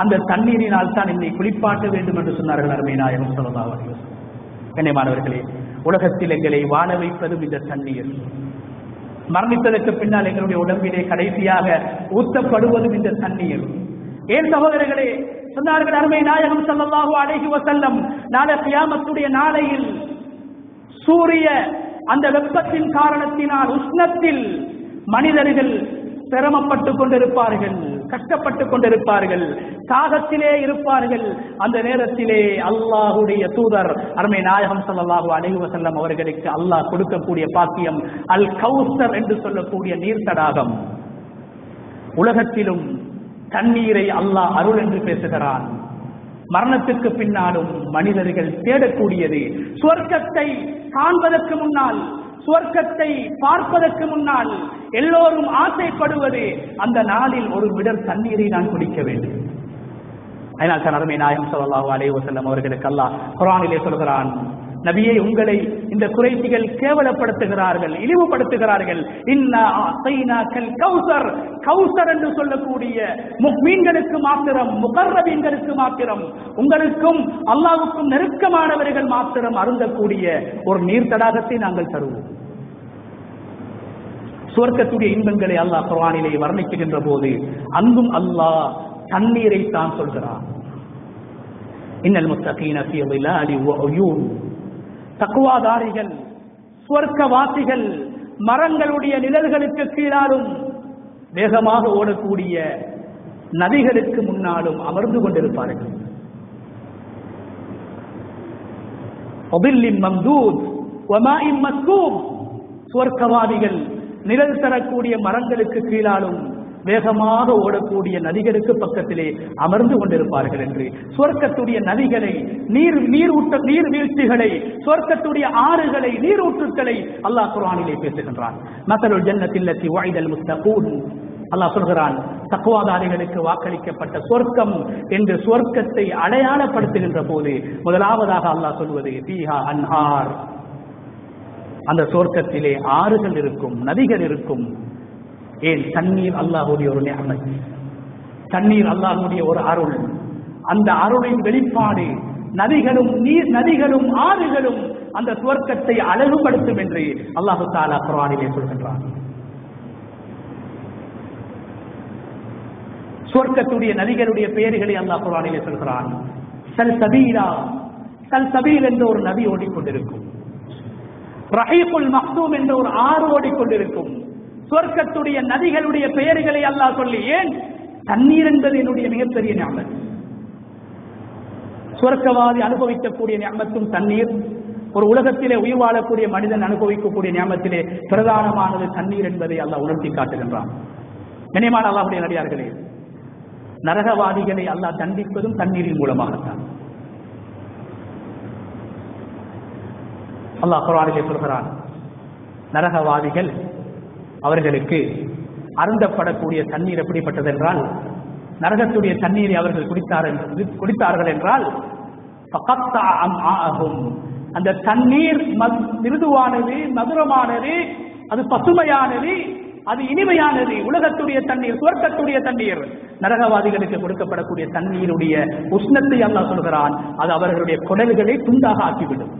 அந்த தண்ணீரினால் தான் என்னை குளிப்பாட்ட வேண்டும் என்று சொன்னார்கள் அருமை நாயகம் ஸல்லல்லாஹு அலைஹி வஸல்லம். கண்ணியமானவர்களே, உலகத்தில் எங்களை வாழ வைப்பதும் இந்த தண்ணீர். மரணித்ததற்கு பின்னால் எங்களுடைய உடம்பிலே கடைசியாக ஊற்றப்படுவதும் இந்த தண்ணீர். ஏன் சகோதரர்களே, சொன்னார்கள் அருமை நாயகம் ஸல்லல்லாஹு அலைஹி வஸல்லம், நாளை கியாமத்துடைய நாளையில் சூரிய அந்த வெப்பத்தின் காரணத்தினால் உஷ்ணத்தில் மனிதர்கள் சிரமப்பட்டுக் கொண்டிருப்பார்கள், கஷ்டப்பட்டுக் கொண்டிருப்பார்கள், தாகத்திலே இருப்பார்கள். அந்த நேரத்திலே அல்லாஹ்வுடைய தூதர் அருமை நாயகம் ஸல்லல்லாஹு அலைஹி வஸல்லம் அவர்களுக்கு அல்லாஹ் கொடுக்கக்கூடிய பாக்கியம் அல் கௌசர் என்று சொல்லக்கூடிய நீர் தடாகம். உலகத்திலும் தண்ணீரை அல்லாஹ் அருள் என்று பேசுகிறான். மரணத்துக்கு பின்னாலும் மனிதர்கள் தேடக்கூடியது சுவர்க்கத்தை காண்பதற்கு முன்னால், சுவர்க்கத்தை பார்ப்பதற்கு முன்னால் எல்லோரும் ஆசைப்படுவது அந்த நாளில் ஒரு விடர் தண்ணீரை நான் குடிக்க வேண்டும். அதனால் தான் அருமை நாயகம் ஸல்லல்லாஹு அலைஹி வஸல்லம் அவர்களுக்கு அல்லாஹ் குர்ஆனிலே சொல்கிறான், நபியே, உங்களை இந்த குறைஷிகள் கேவலப்படுத்துகிறார்கள், இழிவுபடுத்துகிறார்கள். இன்னா அஸைனாக்கல் கௌஸர், கௌஸர் என்று சொல்லக்கூடிய முஃமின்களுக்கு மாத்திரம், முகர்ரபீன்களுக்கு மாத்திரம், உங்களுக்கும் அல்லாஹ்வுக்கும் நெருக்கமானவர்கள் மாத்திரம் அருந்தக்கூடிய ஒரு நீர் தடாகத்தை நாங்கள் தருவோம். சுவர்க்கத்துடைய இன்பங்களை அல்லாஹ் குர்ஆனிலே வர்ணிக்கின்ற போது அங்கும் அல்லாஹ் தண்ணீரை தான் சொல்கிறான். இன்னல் முத்தகீன ஃபீ ظிலாலி வ உயூன், தக்வாதாரிகள் சுவர்க்கவாசிகள் மரங்களுடைய நிழல்களுக்கு கீழாலும் வேகமாக ஓடக்கூடிய நதிகளுக்கு முன்னாலும் அமர்ந்து கொண்டிருப்பார்கள். சுவர்க்கவாதிகள் நிழல் தரக்கூடிய மரங்களுக்கு கீழாலும் வேகமாக ஓடக்கூடிய நதிகளுக்கு பக்கத்திலே அமர்ந்து கொண்டிருப்பார்கள் என்று சுவர்க்கத்துடைய நதிகளை, நீர்வீழ்ச்சிகளை, சுவர்க்கத்துடைய ஆறுகளை, நீரூற்றுக்களை அல்லாஹ் குர்ஆனிலே பேசுகின்றான். மஸலுல் ஜன்னத்தில்லதி வஅதல் முத்தகூன், அல்லாஹ் சொல்கிறான், தக்வாதாரிகளுக்கு வாக்களிக்கப்பட்ட சொர்க்கம் என்று சொர்க்கத்தை அடையாளப்படுத்துகின்ற போது முதலாவதாக அல்லாஹ் சொல்வது ஃபீஹா அன்ஹார், அந்த சொர்க்கத்திலே ஆறுகள் இருக்கும், நதிகள் இருக்கும். ஏன்? தண்ணீர் அல்லாஹ்வுடைய ஒரு நிஅமத், தண்ணீர் அல்லாஹ்வுடைய ஒரு அருள். அந்த அருளின் வெளிப்பாடு நதிகளும் ஆறுகளும் அந்த சுவர்க்கத்தை அழகுபடுத்தும் என்று அல்லாஹ் தஆலா குர்ஆனிலே சொல்கின்றான். சுவர்க்கத்துடைய நதிகளுடைய பெயர்களை அல்லாஹ் குர்ஆனிலே சொல்கிறான். சல்சபீலா, சல்சபீல் என்ற ஒரு நதி ஓடிக்கொண்டிருக்கும். ரஹீகுல் மக்தூம் என்ற ஒரு ஆறு ஓடிக்கொண்டிருக்கும். சுவர்க்கத்துடைய நதிகளுடைய பெயர்களை அல்லாஹ் சொல்லி, ஏன்? தண்ணீர் என்பது என்னுடைய மிகப்பெரிய நிஅமத். சுவர்க்கவாதி அனுபவிக்கக்கூடிய நிஅமத்தும் தண்ணீர். ஒரு உலகத்திலே உயிர் வாழக்கூடிய மனிதன் அனுபவிக்கக்கூடிய நிஅமத்திலே பிரதானமானது தண்ணீர் என்பதை அல்லாஹ் உணர்த்தி காட்டுகின்றான். கண்ணியமான அல்லாஹ்வுடைய நடிகார்களே, நரகவாதிகளை அல்லாஹ் தண்டிப்பதும் தண்ணீரின் மூலமாகத்தான். அல்லாஹ் குர்ஆனிலே சொல்கிறான், நரகவாதிகள் அவர்களுக்கு அருந்தப்படக்கூடிய தண்ணீர் எப்படிப்பட்டது என்றால், நரகத்துடைய தண்ணீரை அவர்கள் குடித்தார்கள் என்றால் அந்த தண்ணீர் மிருதுவானது, மதுரமானது, அது பசுமையானது, அது இனிமையானது. உலகத்துடைய தண்ணீர், சுவர்க்கத்துடைய தண்ணீர். நரகவாதிகளுக்கு கொடுக்கப்படக்கூடிய தண்ணீருடைய உஷ்ணத்தை அல்லாஹ் சொல்கிறான், அது அவர்களுடைய குடல்களை துண்டாக ஆக்கிவிடும்.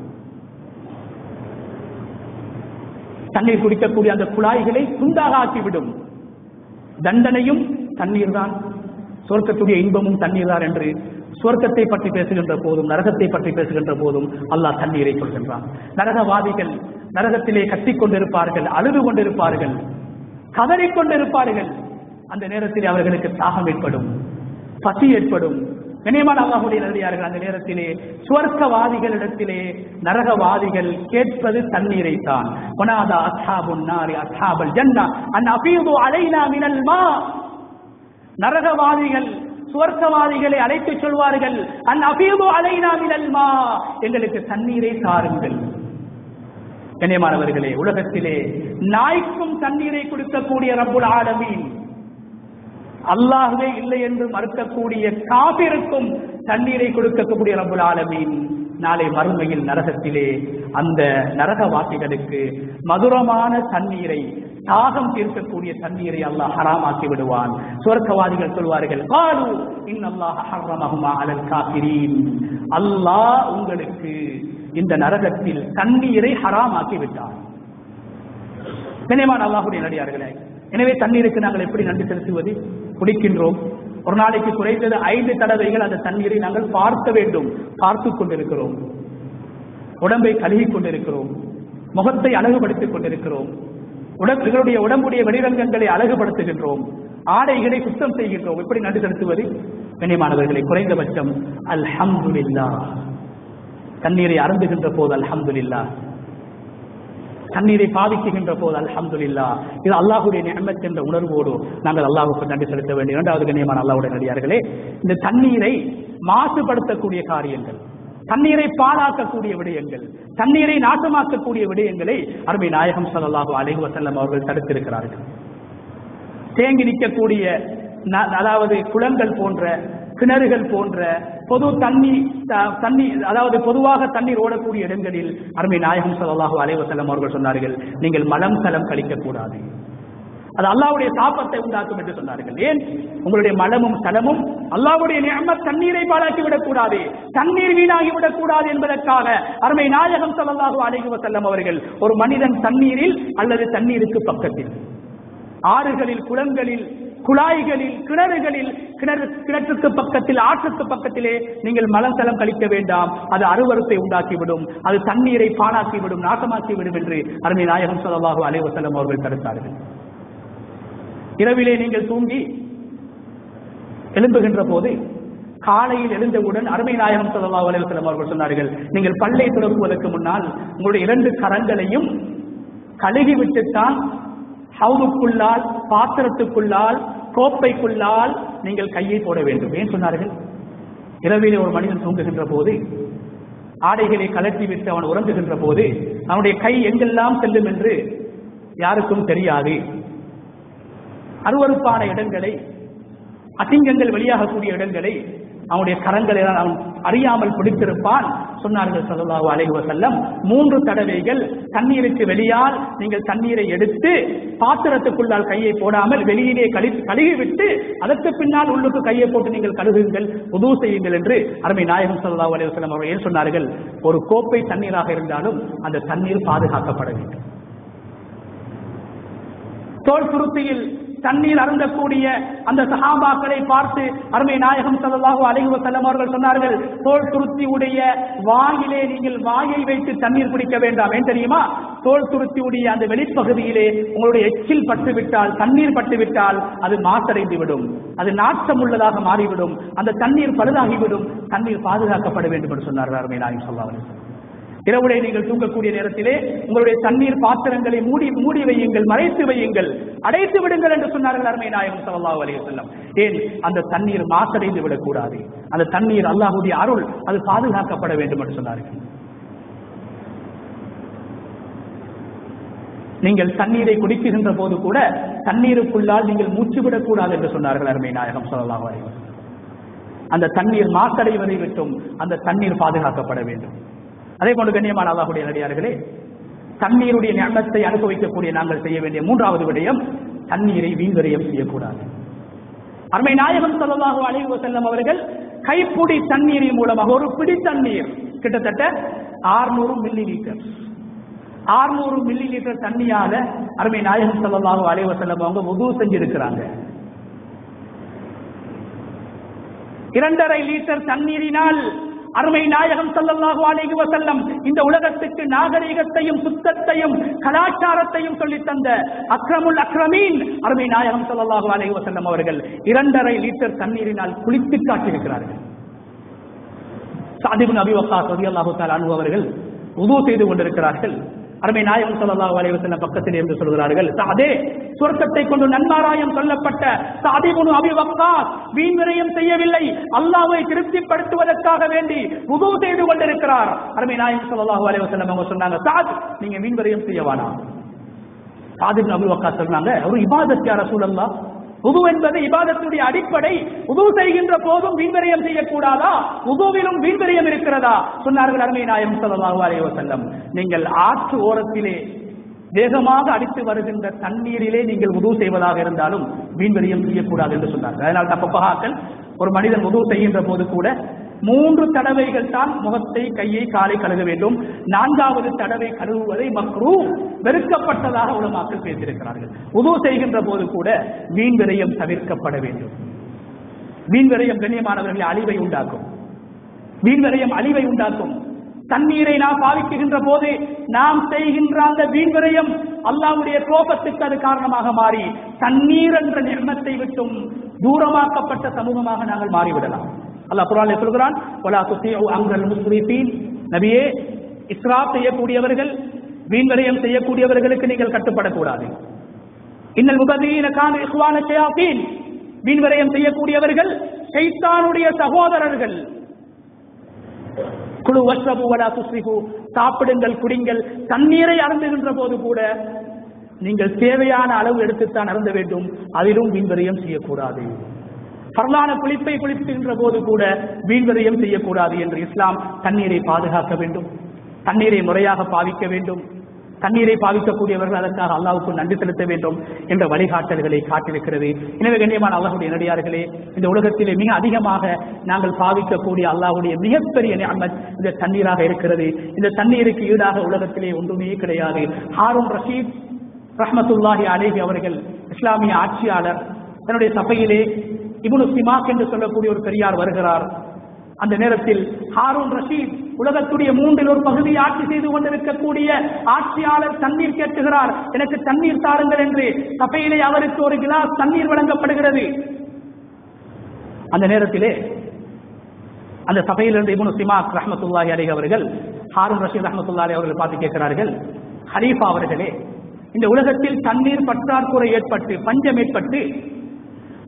தண்ணீர் குடிக்கக்கூடிய அந்த குழாய்களை துண்டாக ஆக்கிவிடும். தண்டனையும் தண்ணீர் தான், சுவர்க்கத்துடைய இன்பமும் தண்ணீர் தான் என்று சுவர்க்கத்தை பற்றி பேசுகின்ற போதும் நரகத்தை பற்றி பேசுகின்ற போதும் அல்லாஹ் தண்ணீரை சொல்கின்றான். நரகவாதிகள் நரகத்திலே கத்திக்கொண்டிருப்பார்கள், அழுது கொண்டிருப்பார்கள், கதறிக்கொண்டிருப்பார்கள். அந்த நேரத்தில் அவர்களுக்கு தாகம் ஏற்படும், பசி ஏற்படும். கண்ணியமான அல்லாஹ்வுடைய நல்லடியார்கள், அந்த நேரத்திலே சுவர்க்கவாதிகளிடத்திலே நரகவாதிகள் கேட்பது தண்ணீரை தான். வனாதா அஸ்ஹாபுன் நாரி அஸ்ஹாபல் ஜன்னah அன் அஃபீது அலைனா மினல் மா. நரகவாதிகள் சுவர்க்கவாதிகளை அழைத்து சொல்வார்கள், அன் அஃபீது அலைனா மினல் மா, எங்களுக்கு தண்ணீரை தாருங்கள். கண்ணியமானவர்களே, உலகத்திலே நாய்க்கும் தண்ணீரை கொடுக்கக்கூடிய ரப்புல் ஆலமீன், அல்லாஹ்வே இல்லை என்று மறுக்கக்கூடிய காபிருக்கும் தண்ணீரை கொடுக்கக்கூடிய ரப்புல் ஆலமீன் நாளை மறுமையில் நரகத்திலே அந்த நரகவாசிகளுக்கு மதுரமான தண்ணீரை, தாகம் தீர்க்கக்கூடிய தண்ணீரை அல்லாஹ் ஹராமாக்கி விடுவான். சுவர்க்கவாதிகள் சொல்வார்கள், காலு இன்னல்லாஹ ஹர்ரமஹுமா அலல் காஃபிரீன், அல்லாஹ் உங்களுக்கு இந்த நரகத்தில் தண்ணீரை ஹராமாக்கி விட்டான். கண்ணியமான அல்லாஹ்வுடைய நல்லடியார்களே, எனவே தண்ணீருக்கு நாங்கள் எப்படி நன்றி செலுத்துவது? குடிக்கின்றோம், ஒரு நாளைக்கு குறைந்தது 5 தடவைகள் அந்த தண்ணீரை நாங்கள் பார்க்க வேண்டும். பார்த்து கொண்டிருக்கிறோம், உடம்பை கழுகி கொண்டிருக்கிறோம், முகத்தை அழகுபடுத்திக் கொண்டிருக்கிறோம், எங்களுடைய உடம்புடைய வெளிரங்கங்களை அழகுபடுத்துகின்றோம், ஆடைகளை சுத்தம் செய்கின்றோம். எப்படி நன்றி செலுத்துவது? கண்ணியமானவர்களை, குறைந்தபட்சம் அல்ஹம்துலில்லாஹ், தண்ணீரை அருந்துகின்ற போது அல்ஹம்துலில்லாஹ், தண்ணீரை பாவிக்கின்ற போது அல்ஹம்துலில்லாஹ் இது அல்லாஹ்வுடைய நிஅமத் என்ற உணர்வோடு நாங்கள் அல்லாஹ்வுக்கு நன்றி செலுத்த வேண்டும். இரண்டாவது கண்ணியமான அல்லாஹ்வுடைய நடிகார்களே, இந்த தண்ணீரை மாசுபடுத்தக்கூடிய காரியங்கள், தண்ணீரை பாழாக்கக்கூடிய விடயங்கள், தண்ணீரை நாசமாக்கக்கூடிய விடயங்களை அருமை நாயகம் ஸல்லல்லாஹு அலைஹி வஸல்லம் அவர்கள் தடுத்திருக்கிறார்கள். தேங்கி நிற்கக்கூடிய அதாவது குளங்கள் போன்ற கிணறுகள் போன்ற பொது தண்ணீர் அதாவது பொதுவாக தண்ணீர் ஓடக்கூடிய இடங்களில் அருமை நாயகம் ஸல்லல்லாஹு அலைஹி வஸல்லம் அவர்கள் சொன்னார்கள், நீங்கள் மலம் சலம் கழிக்கக்கூடாது, அது அல்லாஹ்வுடைய சாபத்தை உண்டாக்கும் என்று சொன்னார்கள். ஏன்? உங்களுடைய மலமும் சலமும் அல்லாஹ்வுடைய நிஅமத் தண்ணீரை பாழாக்கி விடக்கூடாது, தண்ணீர் வீணாகி விடக்கூடாது என்பதற்காக அருமை நாயகம் ஸல்லல்லாஹு அலைஹி வஸல்லம் அவர்கள் ஒரு மனிதன் தண்ணீரில் அல்லது தண்ணீருக்கு பக்கத்தில் ஆறுகளில், குளங்களில், குழாய்களில், கிணறுகளில், கிணற்றுக்கு பக்கத்தில், ஆற்றுக்கு பக்கத்திலே நீங்கள் மலம் சலம் கழிக்க வேண்டாம், அது அருவருப்பை உண்டாக்கிவிடும், அது தண்ணீரை பாழாக்கிவிடும், நாசமாக்கிவிடும் என்று அருமை நாயகம் ஸல்லல்லாஹு அலைஹி வஸல்லம் அவர்கள் தடுத்தார்கள். இரவிலே நீங்கள் தூங்கி எழும்புகின்ற போது காலையில் எழுந்தவுடன் அருமை நாயகம் ஸல்லல்லாஹு அலைஹி வஸல்லம் அவர்கள் சொன்னார்கள், நீங்கள் பல்லை துலக்குவதற்கு முன்னால் உங்களுடைய 2 கரங்களையும் கழுகிவிட்டுத்தான் ஹவுதுக்குள்ளால், பாத்திரத்துக்குள்ளால், கோப்பைக்குள்ளால் நீங்கள் கையை போட வேண்டும். ஏன் சொன்னார்கள்? இரவிலே ஒரு மனிதன் தூங்குகின்ற போது ஆடைகளை கலட்டி விட்டு அவன் உறங்குகின்ற போது அவனுடைய கை எங்கெல்லாம் செல்லும் என்று யாருக்கும் தெரியாது. அருவருப்பான இடங்களை, அசிங்கங்கள் வெளியாகக்கூடிய இடங்களை அவனுடைய கரங்களை அவன் அறியாமல் பிடித்திருப்பான். சொன்னார்கள் ஸல்லல்லாஹு அலைஹி வஸல்லம், 3 தடவைகள் தண்ணீருக்கு வெளியால் நீங்கள் தண்ணீரை எடுத்து பாத்திரத்துக்குள்ளால் கையை போடாமல் வெளியிலே கழுகிவிட்டு அதற்கு பின்னால் உள்ளுக்கு கையை போட்டு நீங்கள் கழுகுங்கள், உது செய்யுங்கள் என்று அருமை நாயகம் ஸல்லல்லாஹு அலைஹி வஸல்லம் அவர்கள் ஏன் சொன்னார்கள்? ஒரு கோப்பை தண்ணீராக இருந்தாலும் அந்த தண்ணீர் பாதுகாக்கப்பட வேண்டும். தோல் துருத்தியில் தண்ணீர் அருந்தக்கூடிய அந்த சஹாபாக்களை பார்த்து அருமை நாயகம் ஸல்லல்லாஹு அலைஹி வஸல்லம் அவர்கள் சொன்னார்கள், தோல் துருத்தி உடைய வாயிலே நீங்கள் வாயை வைத்து தண்ணீர் குடிக்க வேண்டாம். ஏன் தெரியுமா? தோல் துருத்தியுடைய அந்த வெளிப்பகுதியிலே உங்களுடைய எச்சில் பட்டுவிட்டால், தண்ணீர் பட்டுவிட்டால் அது மாசடைந்து விடும், அது நாற்றம் உள்ளதாக மாறிவிடும், அந்த தண்ணீர் பழுதாகிவிடும், தண்ணீர் பாதுகாக்கப்பட வேண்டும் என்று சொன்னார்கள் அருமை நாயகம் ஸல்லல்லாஹு அலைஹி வஸல்லம். இரவுடைய நீங்கள் தூங்கக்கூடிய நேரத்திலே உங்களுடைய தண்ணீர் பாத்திரங்களை மூடி வையுங்கள், மறைத்து வையுங்கள், அடைத்து விடுங்கள் என்று சொன்னார்கள் அருமை நாயகம் ஸல்லல்லாஹு அலைஹி வஸல்லம். ஏன்? அந்த தண்ணீர் மாசடைந்து விடக்கூடாது, அந்த தண்ணீர் அல்லாஹ்வுடைய அருள், அது பாதுகாக்கப்பட வேண்டும் என்று சொன்னார்கள். நீங்கள் தண்ணீரை குடிக்கின்ற போது கூட தண்ணீருக்குள்ளால் நீங்கள் மூச்சுவிடக்கூடாது என்று சொன்னார்கள் அருமை நாயகம் ஸல்லல்லாஹு அலைஹி வஸல்லம். அந்த தண்ணீர் மாசடைவதை விட்டும் அந்த தண்ணீர் பாதுகாக்கப்பட வேண்டும். அதே போன்று கண்ணியமான அல்லாஹ்வுடைய நடிகார்களே, தண்ணீருடைய நிஅமத்தை அனுபவிக்கக்கூடிய நாங்கள் செய்ய வேண்டிய 3வது விடயம், தண்ணீரை வீண்விரயம் செய்யக்கூடாது. அருமை நாயகம் ஸல்லல்லாஹு அலைஹி வஸல்லம் அவர்கள் கைப்பிடி தண்ணீரின் மூலமாக ஒரு பிடி தண்ணீர் கிட்டத்தட்ட 600 மில்லி லிட்டர் 600 மில்லி லிட்டர் தண்ணியால அருமை நாயகம் ஸல்லல்லாஹு அலைஹி வஸல்லம் அவங்க வுது செஞ்சிருக்கிறாங்க. 2.5 லிட்டர் தண்ணீரினால் அருமை நாயகம் ஸல்லல்லாஹு அலைஹி வஸல்லம் இந்த உலகத்துக்கு நாகரிகத்தையும், சுத்தத்தையும், கலாச்சாரத்தையும் சொல்லித் தந்த அக்ரமுல் அக்ரமீன் அருமை நாயகம் ஸல்லல்லாஹு அலைஹி வஸல்லம் அவர்கள் 2.5 லிட்டர் தண்ணீரினால் குளித்து காட்டியிருக்கிறார்கள். சஅத் இப்னு அபி வக்காஸ் ரலியல்லாஹு தஆலா அன்ஹு அவர்கள் வுது செய்து கொண்டிருக்கிறார்கள். அருமை நாயகம் ஸல்லல்லாஹு அலைஹி வஸல்லம் பக்கத்தில் இருந்து சொல்கிறார்கள், சஅதே, சொர்க்கத்தை கொண்டு நன்மாராயம் சொல்லப்பட்ட சஅத் இப்னு அபி வக்காஸ் வீண்விரயம் செய்யவில்லை, அல்லாஹ்வை திருப்திப்படுத்துவதற்காக வேண்டி வுது செய்து கொண்டிருக்கிறார். அருமை நாயகம் ஸல்லல்லாஹு அலைஹி வஸல்லம் அவங்க சொன்னாங்க, சஅத், நீங்க வீண்விரயம் செய்ய வேண்டாம். சஅத் இப்னு அபி வக்காஸ் சொன்னாங்க, ஒரு இபாதத் யா ரசூலல்லாஹ், வுது என்பது இபாதத்துடைய அடிப்படை, வுது செய்கின்ற போதும் வீண்விரயம் செய்யக்கூடாதா? வுதுவிலும் வீண்விரயம் இருக்கிறதா? சொன்னார்கள் அருமை நாயகம் ஸல்லல்லாஹு அலைஹி வஸல்லம், நீங்கள் ஆற்று ஓரத்திலே வேகமாக அடித்து வருகின்ற தண்ணீரிலே நீங்கள் வுது செய்வதாக இருந்தாலும் வீண்விரயம் செய்யக்கூடாது என்று சொன்னார்கள். அதனால் தான் ஃபுகஹாக்கள் ஒரு மனிதன் வுது செய்கின்ற போது கூட 3 தடவைகள் தான் முகத்தை, கையை, காலை கழுவ வேண்டும். 4வது தடவை கழுவுவதை மக்ரூ, வெறுக்கப்பட்டதாக உலமாக்கள் பேசியிருக்கிறார்கள். வுது செய்கின்ற போது கூட வீண்விரயம் தவிர்க்கப்பட வேண்டும். வீண்விரயம் கண்ணியமானவர்களை அழிவை உண்டாக்கும், வீண்விரயம் அழிவை உண்டாக்கும். தண்ணீரை நாம் பாவிக்கின்ற போது நாம் செய்கின்ற அந்த வீண்விரயம் அல்லாஹ்வுடைய கோபத்துக்கு அது காரணமாக மாறி தண்ணீர் என்ற நிர்மத்தை விட்டும் தூரமாக்கப்பட்ட சமூகமாக நாங்கள் மாறிவிடலாம். அல்லாஹ் குர்ஆனில் சொல்கிறான், வலா துஸீஉ அம்ரல் முஸ்ரிஃபீன், நபியே, இஸ்ராப் செய்யக்கூடியவர்கள், வீண்விரயம் செய்யக்கூடியவர்களுக்கு நீங்கள் கட்டுப்படக்கூடாது. இன்னல் முபதீன கான இஹ்வான ஷயாத்தீன், வீண்விரயம் செய்யக்கூடியவர்கள் ஷைத்தானுடைய சகோதரர்கள். குழு வஷ்ரபு வலா துஸ்ரிஃபு, சாப்பிடுங்கள், குடிங்கள். தண்ணீரை அருந்துகின்ற போது கூட நீங்கள் தேவையான அளவு எடுத்துத்தான் அருந்த வேண்டும். அதிலும் வீண்விரயம் செய்யக்கூடாது. பரலான குளிப்பை குளிப்புகின்ற போது கூட வீண்விரயம் செய்யக்கூடாது என்று இஸ்லாம் தண்ணீரை பாதுகாக்க வேண்டும். தண்ணீரை முறையாக பாவிக்க வேண்டும். தண்ணீரை பாவிக்கக்கூடியவர்கள் அதற்காக அல்லாஹ்வுக்கு நன்றி செலுத்த வேண்டும் என்ற வழிகாட்டல்களை காட்டியிருக்கிறது. எனவே கண்ணியமான அல்லாஹ்வுடைய நடிகார்களே, இந்த உலகத்திலே மிக அதிகமாக நாங்கள் பாவிக்கக்கூடிய அல்லாஹ்வுடைய மிகப்பெரிய நிஅமத் இந்த தண்ணீராக இருக்கிறது. இந்த தண்ணீருக்கு ஈடாக உலகத்திலே ஒன்றுமே கிடையாது. ஹாரூன் ரஷீத் ரஹ்மத்துல்லாஹி அலைஹி அவர்கள் இஸ்லாமிய ஆட்சியாளர். தன்னுடைய சபையிலே இப்னு சிமாக் என்று சொல்லக்கூடிய ஒரு பெரியார் வருகிறார். அந்த நேரத்தில் ஹாரூன் ரஷீத் உலகத்துடைய 1/3 ஆட்சி செய்து கொண்டிருக்கக்கூடிய ஆட்சியாளர் தண்ணீர் கேட்கிறார். எனக்கு தண்ணீர் தாருங்கள் என்று சபையிலே அவருக்கு ஒரு கிளாஸ் தண்ணீர் வழங்கப்படுகிறது. அந்த நேரத்திலே அந்த சபையிலிருந்து இப்னு சிமாக் ரஹ்மத்துல்லாஹி அலைஹி அவர்கள் ஹாரூன் ரஷீத் ரஹ்மத்துல்லாஹி அலைஹி அவர்கள் பார்த்து கேட்கிறார்கள், ஹலீஃபா அவர்களே, இந்த உலகத்தில் தண்ணீர் பற்றாக்குறை ஏற்பட்டு பஞ்சம் ஏற்பட்டு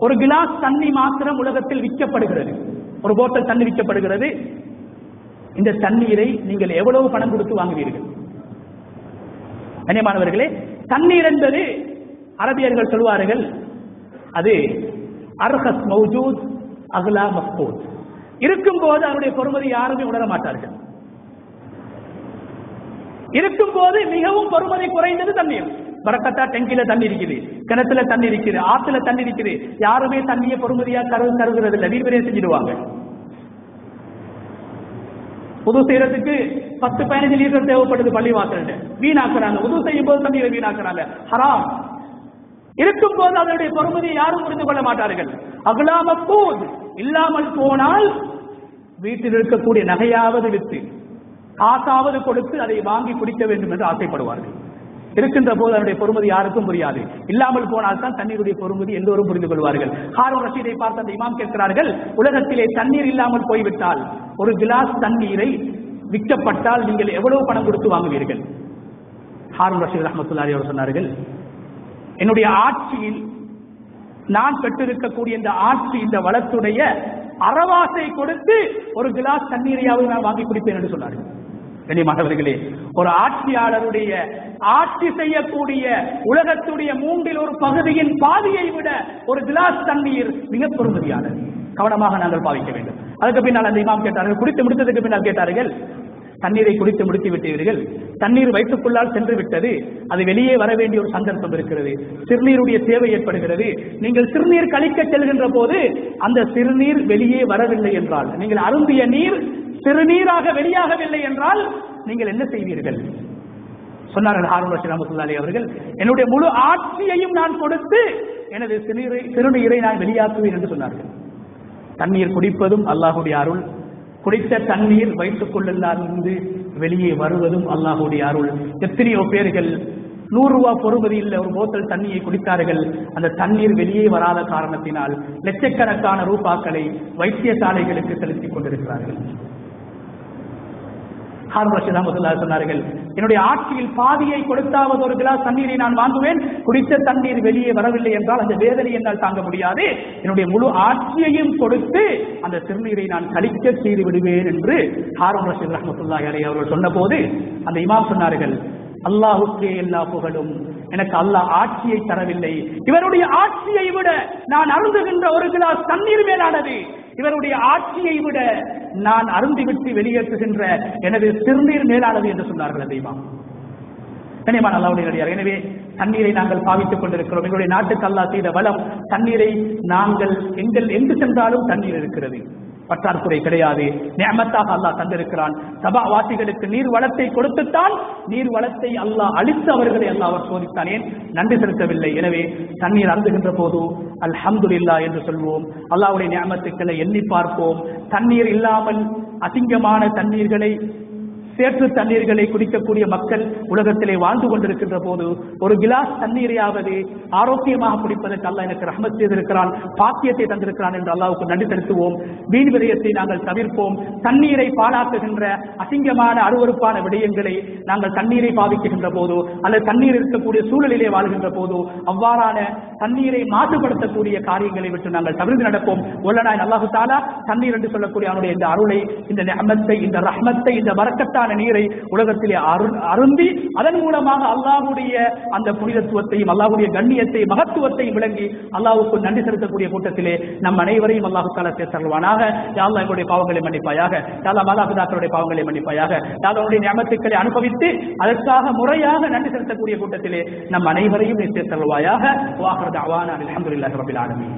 ஒரு கிளாஸ் தண்ணி மாத்திரம் உலகத்தில் விற்கப்படுகிறது. ஒரு போட்டல் தண்ணி விற்கப்படுகிறது. இந்த தண்ணீரை நீங்கள் எவ்வளவு பணம் கொடுத்து வாங்குவீர்கள்? கண்ணியமானவர்களே, தண்ணீர் என்பது அரபியர்கள் சொல்வார்கள், அது அர்ஹஸ் மௌஜூத் அக்லா மஃபூத். இருக்கும் போது அவருடைய பொறுமதி யாருமே உணர மாட்டார்கள். இருக்கும் போது மிகவும் பொறுமதி குறைந்தது தண்ணீர். பரக்கத்தா டெங்கில தண்ணி இருக்குது, கிணத்துல தண்ணி இருக்குது, ஆத்துல தண்ணி இருக்குது. யாருமே தண்ணியை பொறுமதியா கருதுறது இல்லை, வீண்விரயம் செஞ்சிடுவாங்க. உது செய்யறதுக்கு 10-15 லிட்டர் தேவைப்படுது பள்ளி வாசல், வீணாக்குறாங்க. உது செய்யும் போது தண்ணீரை வீணாக்குறாங்க, ஹராம். இருக்கும் போது அதனுடைய பொறுமதியை யாரும் புரிந்து கொள்ள மாட்டார்கள். அகலாம போது இல்லாமல் போனால் வீட்டில் இருக்கக்கூடிய நகையாவது விற்று காசாவது கொடுத்து அதை வாங்கி குடிக்க வேண்டும் என்று ஆசைப்படுவார்கள். இருக்கின்ற போது அதனுடைய பொறுமதி யாருக்கும் புரியாது. இல்லாமல் போனால் தான் தண்ணீருடைய பொறுமதி எல்லோரும் புரிந்து கொள்வார்கள். ஹாரூன் ரஷீதை பார்த்து அந்த இமாம் கேட்கிறார்கள், உலகத்திலே தண்ணீர் இல்லாமல் போய்விட்டால் ஒரு கிளாஸ் தண்ணீரை விற்கப்பட்டால் நீங்கள் எவ்வளவு பணம் கொடுத்து வாங்குவீர்கள்? ஹாரூன் ரஷீத் ரஹ்மத்துல்லாஹி அவர் சொன்னார்கள், என்னுடைய ஆட்சியில் நான் பெற்றிருக்கக்கூடிய இந்த ஆட்சி, இந்த வளத்துடைய அறவாசை கொடுத்து ஒரு கிளாஸ் தண்ணீரையாவது நான் வாங்கி குடிப்பேன் என்று சொன்னார்கள். கண்ணியமானவர்களே, ஒரு ஆட்சியாளருடைய ஆட்சி செய்யக்கூடிய உலகத்துடைய 1/3 பாதியை விட ஒரு கிளாஸ் தண்ணீர் மிக பொறுமதியானது. கவனமாக நாங்கள் பாவிக்க வேண்டும். அதுக்கு பின்னால் அந்த இமாம் கேட்டார்கள், குடித்து முடித்ததுக்கு பின்னால் கேட்டார்கள், தண்ணீரை குடித்து முடித்து விட்டீர்கள், தண்ணீர் வயிற்றுக்குள்ளால் சென்று விட்டது, அது வெளியே வர வேண்டிய ஒரு சந்தர்ப்பம் இருக்கிறது, சிறுநீருடைய தேவை ஏற்படுகிறது. நீங்கள் சிறுநீர் கழிக்க செல்கின்ற போது அந்த சிறுநீர் வெளியே வரவில்லை என்றால், நீங்கள் அருந்திய நீர் சிறுநீராக வெளியாகவில்லை என்றால் நீங்கள் என்ன செய்வீர்கள்? சொன்னார்கள் ஹாரூன் ரஷீத் ரஹ்மத்துல்லாஹி அலைஹி அவர்கள், என்னுடைய முழு ஆட்சியையும் நான் கொடுத்து எனது சிறுநீரை நான் வெளியாக்குவேன் என்று சொன்னார்கள். தண்ணீர் குடிப்பதும் அல்லாஹ்வுடைய அருள், குடித்த தண்ணீர் வயிற்றுக்குள்ளிருந்து வெளியே வருவதும் அல்லாஹ்வுடைய அருள். எத்தனையோ பேர்கள் 100 ரூபாய் பொறுமதி இல்லை ஒரு போத்தல் தண்ணியை குடித்தார்கள். அந்த தண்ணீர் வெளியே வராத காரணத்தினால் லட்சக்கணக்கான ரூபாக்களை வைத்தியசாலைகளுக்கு செலுத்திக் கொண்டிருக்கிறார்கள். ஹாரூன் ரஷீத் ரஹ்மத்துல்லாஹி சொன்னார்கள், என்னுடைய ஆட்சியில் பாதியை கொடுத்தாவது ஒரு கிளாஸ் தண்ணீரை நான் வாங்குவேன். குடித்த தண்ணீர் வெளியே வரவில்லை என்றால் அந்த வேதனை என்னால் தாங்க முடியாது. என்னுடைய முழு ஆட்சியையும் கொடுத்து அந்த சிறுநீரை நான் கழிக்க செய்து விடுவேன் என்று ஹாரூன் ரஷீத் ரஹ்மத்துல்லாஹி அலைஹி அவர்கள் சொன்னபோது அந்த இமாம் சொன்னார்கள், அல்லாஹ்வுக்கே எல்லா புகழும், எனக்கு அல்லாஹ் ஆட்சியை தரவில்லை. இவருடைய ஆட்சியை விட நான் அருந்துகின்ற ஒரு கிளாஸ் தண்ணீர் மேலானது. இவருடைய ஆட்சியை விட நான் அருந்திவிட்டு வெளியேற்றுகின்ற எனது சிறுநீர் மேலானது என்று சொன்னார்கள் அந்த இமாம். கண்ணியமான அல்லாஹ்வுடைய நடிகார், எனவே தண்ணீரை நாங்கள் பாவித்துக் கொண்டிருக்கிறோம். எங்களுடைய நாட்டுக்கு அல்லாஹ் செய்த வளம் தண்ணீரை. நாங்கள் எங்கு சென்றாலும் தண்ணீர் இருக்கிறது, பற்றாக்குறை கிடையாது. நிஅமத்தாக அல்லாஹ் தந்திருக்கிறான். சபா வாசிகளுக்கு நீர் வளத்தை கொடுத்துத்தான் நீர் வளத்தை அல்லாஹ் அளித்து அவர்களை அல்லாஹ் அவர் சோதித்தான். ஏன் நன்றி செலுத்தவில்லை? எனவே தண்ணீர் அருந்துகின்ற போது அல்ஹம்துலில்லாஹ் என்று சொல்வோம். அல்லாஹ்வுடைய நிஅமத்துக்களை எண்ணி பார்ப்போம். தண்ணீர் இல்லாமல் அசிங்கமான தண்ணீர்களை சேற்று தண்ணீர்களை குடிக்கக்கூடிய மக்கள் உலகத்திலே வாழ்ந்து கொண்டிருக்கின்ற போது ஒரு கிளாஸ் தண்ணீரையாவது ஆரோக்கியமாக குடிப்பதற்கு அல்லாஹ் எனக்கு ரஹ்மத் செய்திருக்கிறான், பாக்கியத்தை தந்திருக்கிறான் என்று அல்லாஹ்வுக்கு நன்றி செலுத்துவோம். வீண் விரயத்தை நாங்கள் தவிர்ப்போம். தண்ணீரை பாழாக்குகின்ற அசிங்கமான அருவருப்பான விடயங்களை நாங்கள் தண்ணீரை பாவிக்கின்ற போதோ அல்லது தண்ணீர் இருக்கக்கூடிய சூழலிலே வாழ்கின்ற போதோ அவ்வாறான தண்ணீரை மாசுபடுத்தக்கூடிய காரியங்களை விட்டு நாங்கள் தவிர்த்து நடப்போம். வல்லநாயன் அல்லாஹு தஆலா தண்ணீர் என்று சொல்லக்கூடிய அவனுடைய இந்த அருளை, இந்த நிஅமத்தை, இந்த ரஹ்மத்தை, இந்த பரக்கத்தான நீரை உலகத்திலே அருந்தி அதன் மூலமாக அல்லாஹ்வுடைய அந்த புனிதத்துவத்தையும் அல்லாஹ்வுடைய கண்ணியத்தை மகத்துவத்தையும் விளங்கி அல்லாஹ்வுக்கு நன்றி செலுத்தக்கூடிய கூட்டத்திலே நம் அனைவரையும் அல்லாஹு தஆலா சேர்த்தருள்வானாக. யா அல்லாஹ் எங்களுடைய பாவங்களை மன்னிப்பாயாக. யா அல்லாஹ் மாதாபிதாக்களுடைய பாவங்களை மன்னிப்பாயாக. யா அல்லாஹ் உன்னுடைய நிஅமத்துக்களை அனுபவித்து அதற்காக முறையாக நன்றி செலுத்தக்கூடிய கூட்டத்திலே நம் அனைவரையும் நீ சேர்த்தருள்வாயாக. வாஹிரு தஅவானா அல்ஹம்துலில்லாஹி ரப்பில் ஆலமீன்.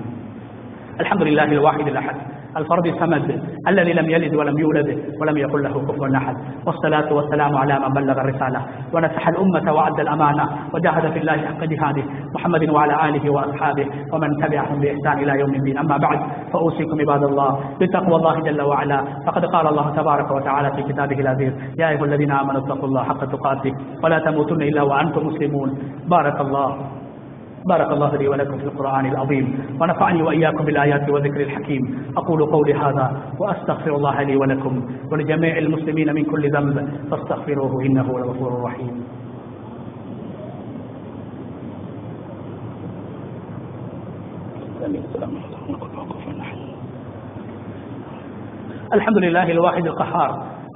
الحمد لله الواحد الأحد الفرد الصمد الذي لم يلد ولم يولد ولم يكن له كفوا أحد، والصلاة والسلام على من بلغ الرسالة ونصح الأمة وأدى الأمانة وجاهد في الله حق جهاده محمد وعلى آله وأصحابه ومن تبعهم بإحسان إلى يوم الدين. أما بعد فأوصيكم عباد الله بتقوى الله جل وعلا، فقد قال الله تبارك وتعالى في كتابه العزيز: يا أيها الذين آمنوا اتقوا الله حق تقاته ولا تموتن إلا وأنتم مسلمون. بارك الله لي ولكم في القرآن العظيم ونفعني وإياكم بالآيات والذكر الحكيم. أقول قولي هذا وأستغفر الله لي ولكم ولجميع المسلمين من كل ذنب فاستغفروه إنه هو الغفور الرحيم. الحمد لله الواحد القهار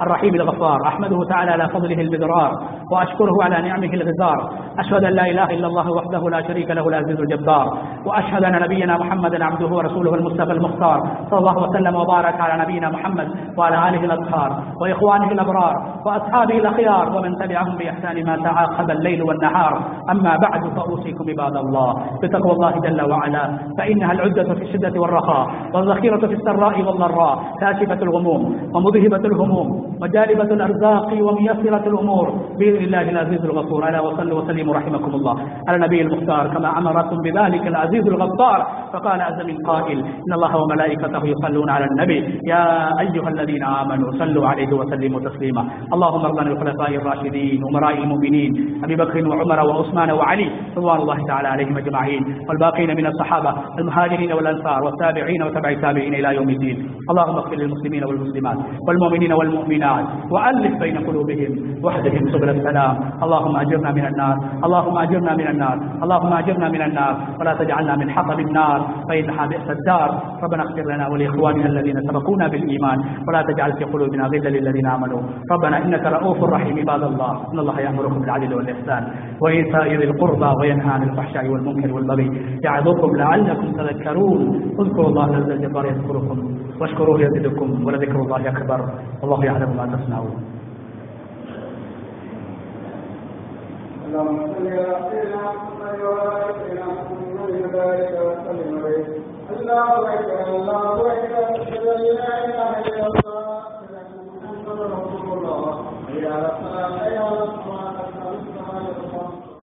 الرحيم الغفار، أحمده تعالى على فضله المدرار وأشكره على نعمه الغزار. أشهد أن لا إله إلا الله وحده لا شريك له العزيز الجبار، وأشهد أن نبينا محمدا عبده ورسوله المصطفى المختار، صلى الله وسلم وبارك على نبينا محمد وعلى آله الأطهار وإخوانه الأبرار وأصحابه الأخيار ومن تبعهم بإحسان ما تعاقب الليل والنهار. أما بعد فأوصيكم عباد الله بتقوى الله جل وعلا، فإنها العدة في الشدة والرخاء والذخيرة في السراء والضراء، كاشفة الغموم ومذهبة الهموم وجالبة الأرزاق وميسرة الأمور بإذن الله العزيز الغفور. ألا وصلوا وسلموا رحمكم الله على النبي المختار كما أمركم بذلك العزيز الغفار. فقال عز من قائل: إن الله وملائكته يصلون على النبي يا أيها الذين آمنوا صلوا عليه وسلموا تسليما. اللهم ارض عن الخلفاء الراشدين أمراء المؤمنين أبي بكر وعمر وعثمان وعلي رضوان الله تعالى عليهم أجمعين، والباقين من الصحابة المهاجرين والأنصار والتابعين وتبع التابعين إلى يوم الدين. اللهم اغفر للمسلمين والمسلمات والمؤمنين والمؤمنات وألف بين قلوبهم واهدهم سبل السلام. اللهم أجرنا من النار، اللهم أجرنا من النار، اللهم أجرنا من النار، ولا تجعلنا من حطب النار فإنها بئس الدار. ربنا اغفر لنا ولإخواننا الذين سبقونا بالإيمان ولا تجعل في قلوبنا غلا للذين آمنوا. ربنا إنك رؤوف رحيم. عباد الله إن الله يأمركم بالعدل والإحسان وإيتاء ذي القربى وينهى عن الفحشاء والمنكر والبغي يعظكم لعلكم تذكرون. اذكروا الله العز وجل يذكركم واشكروه يزدكم ولذكر الله أكبر والله يعلم ما تصنعون. اللهم صل على سيدنا محمد وعلى آل سيدنا محمد وبارك وسلم عليه. الله أكبر الله أكبر أشهد أن لا إله إلا الله محمد رسول الله. حي على الصلاة.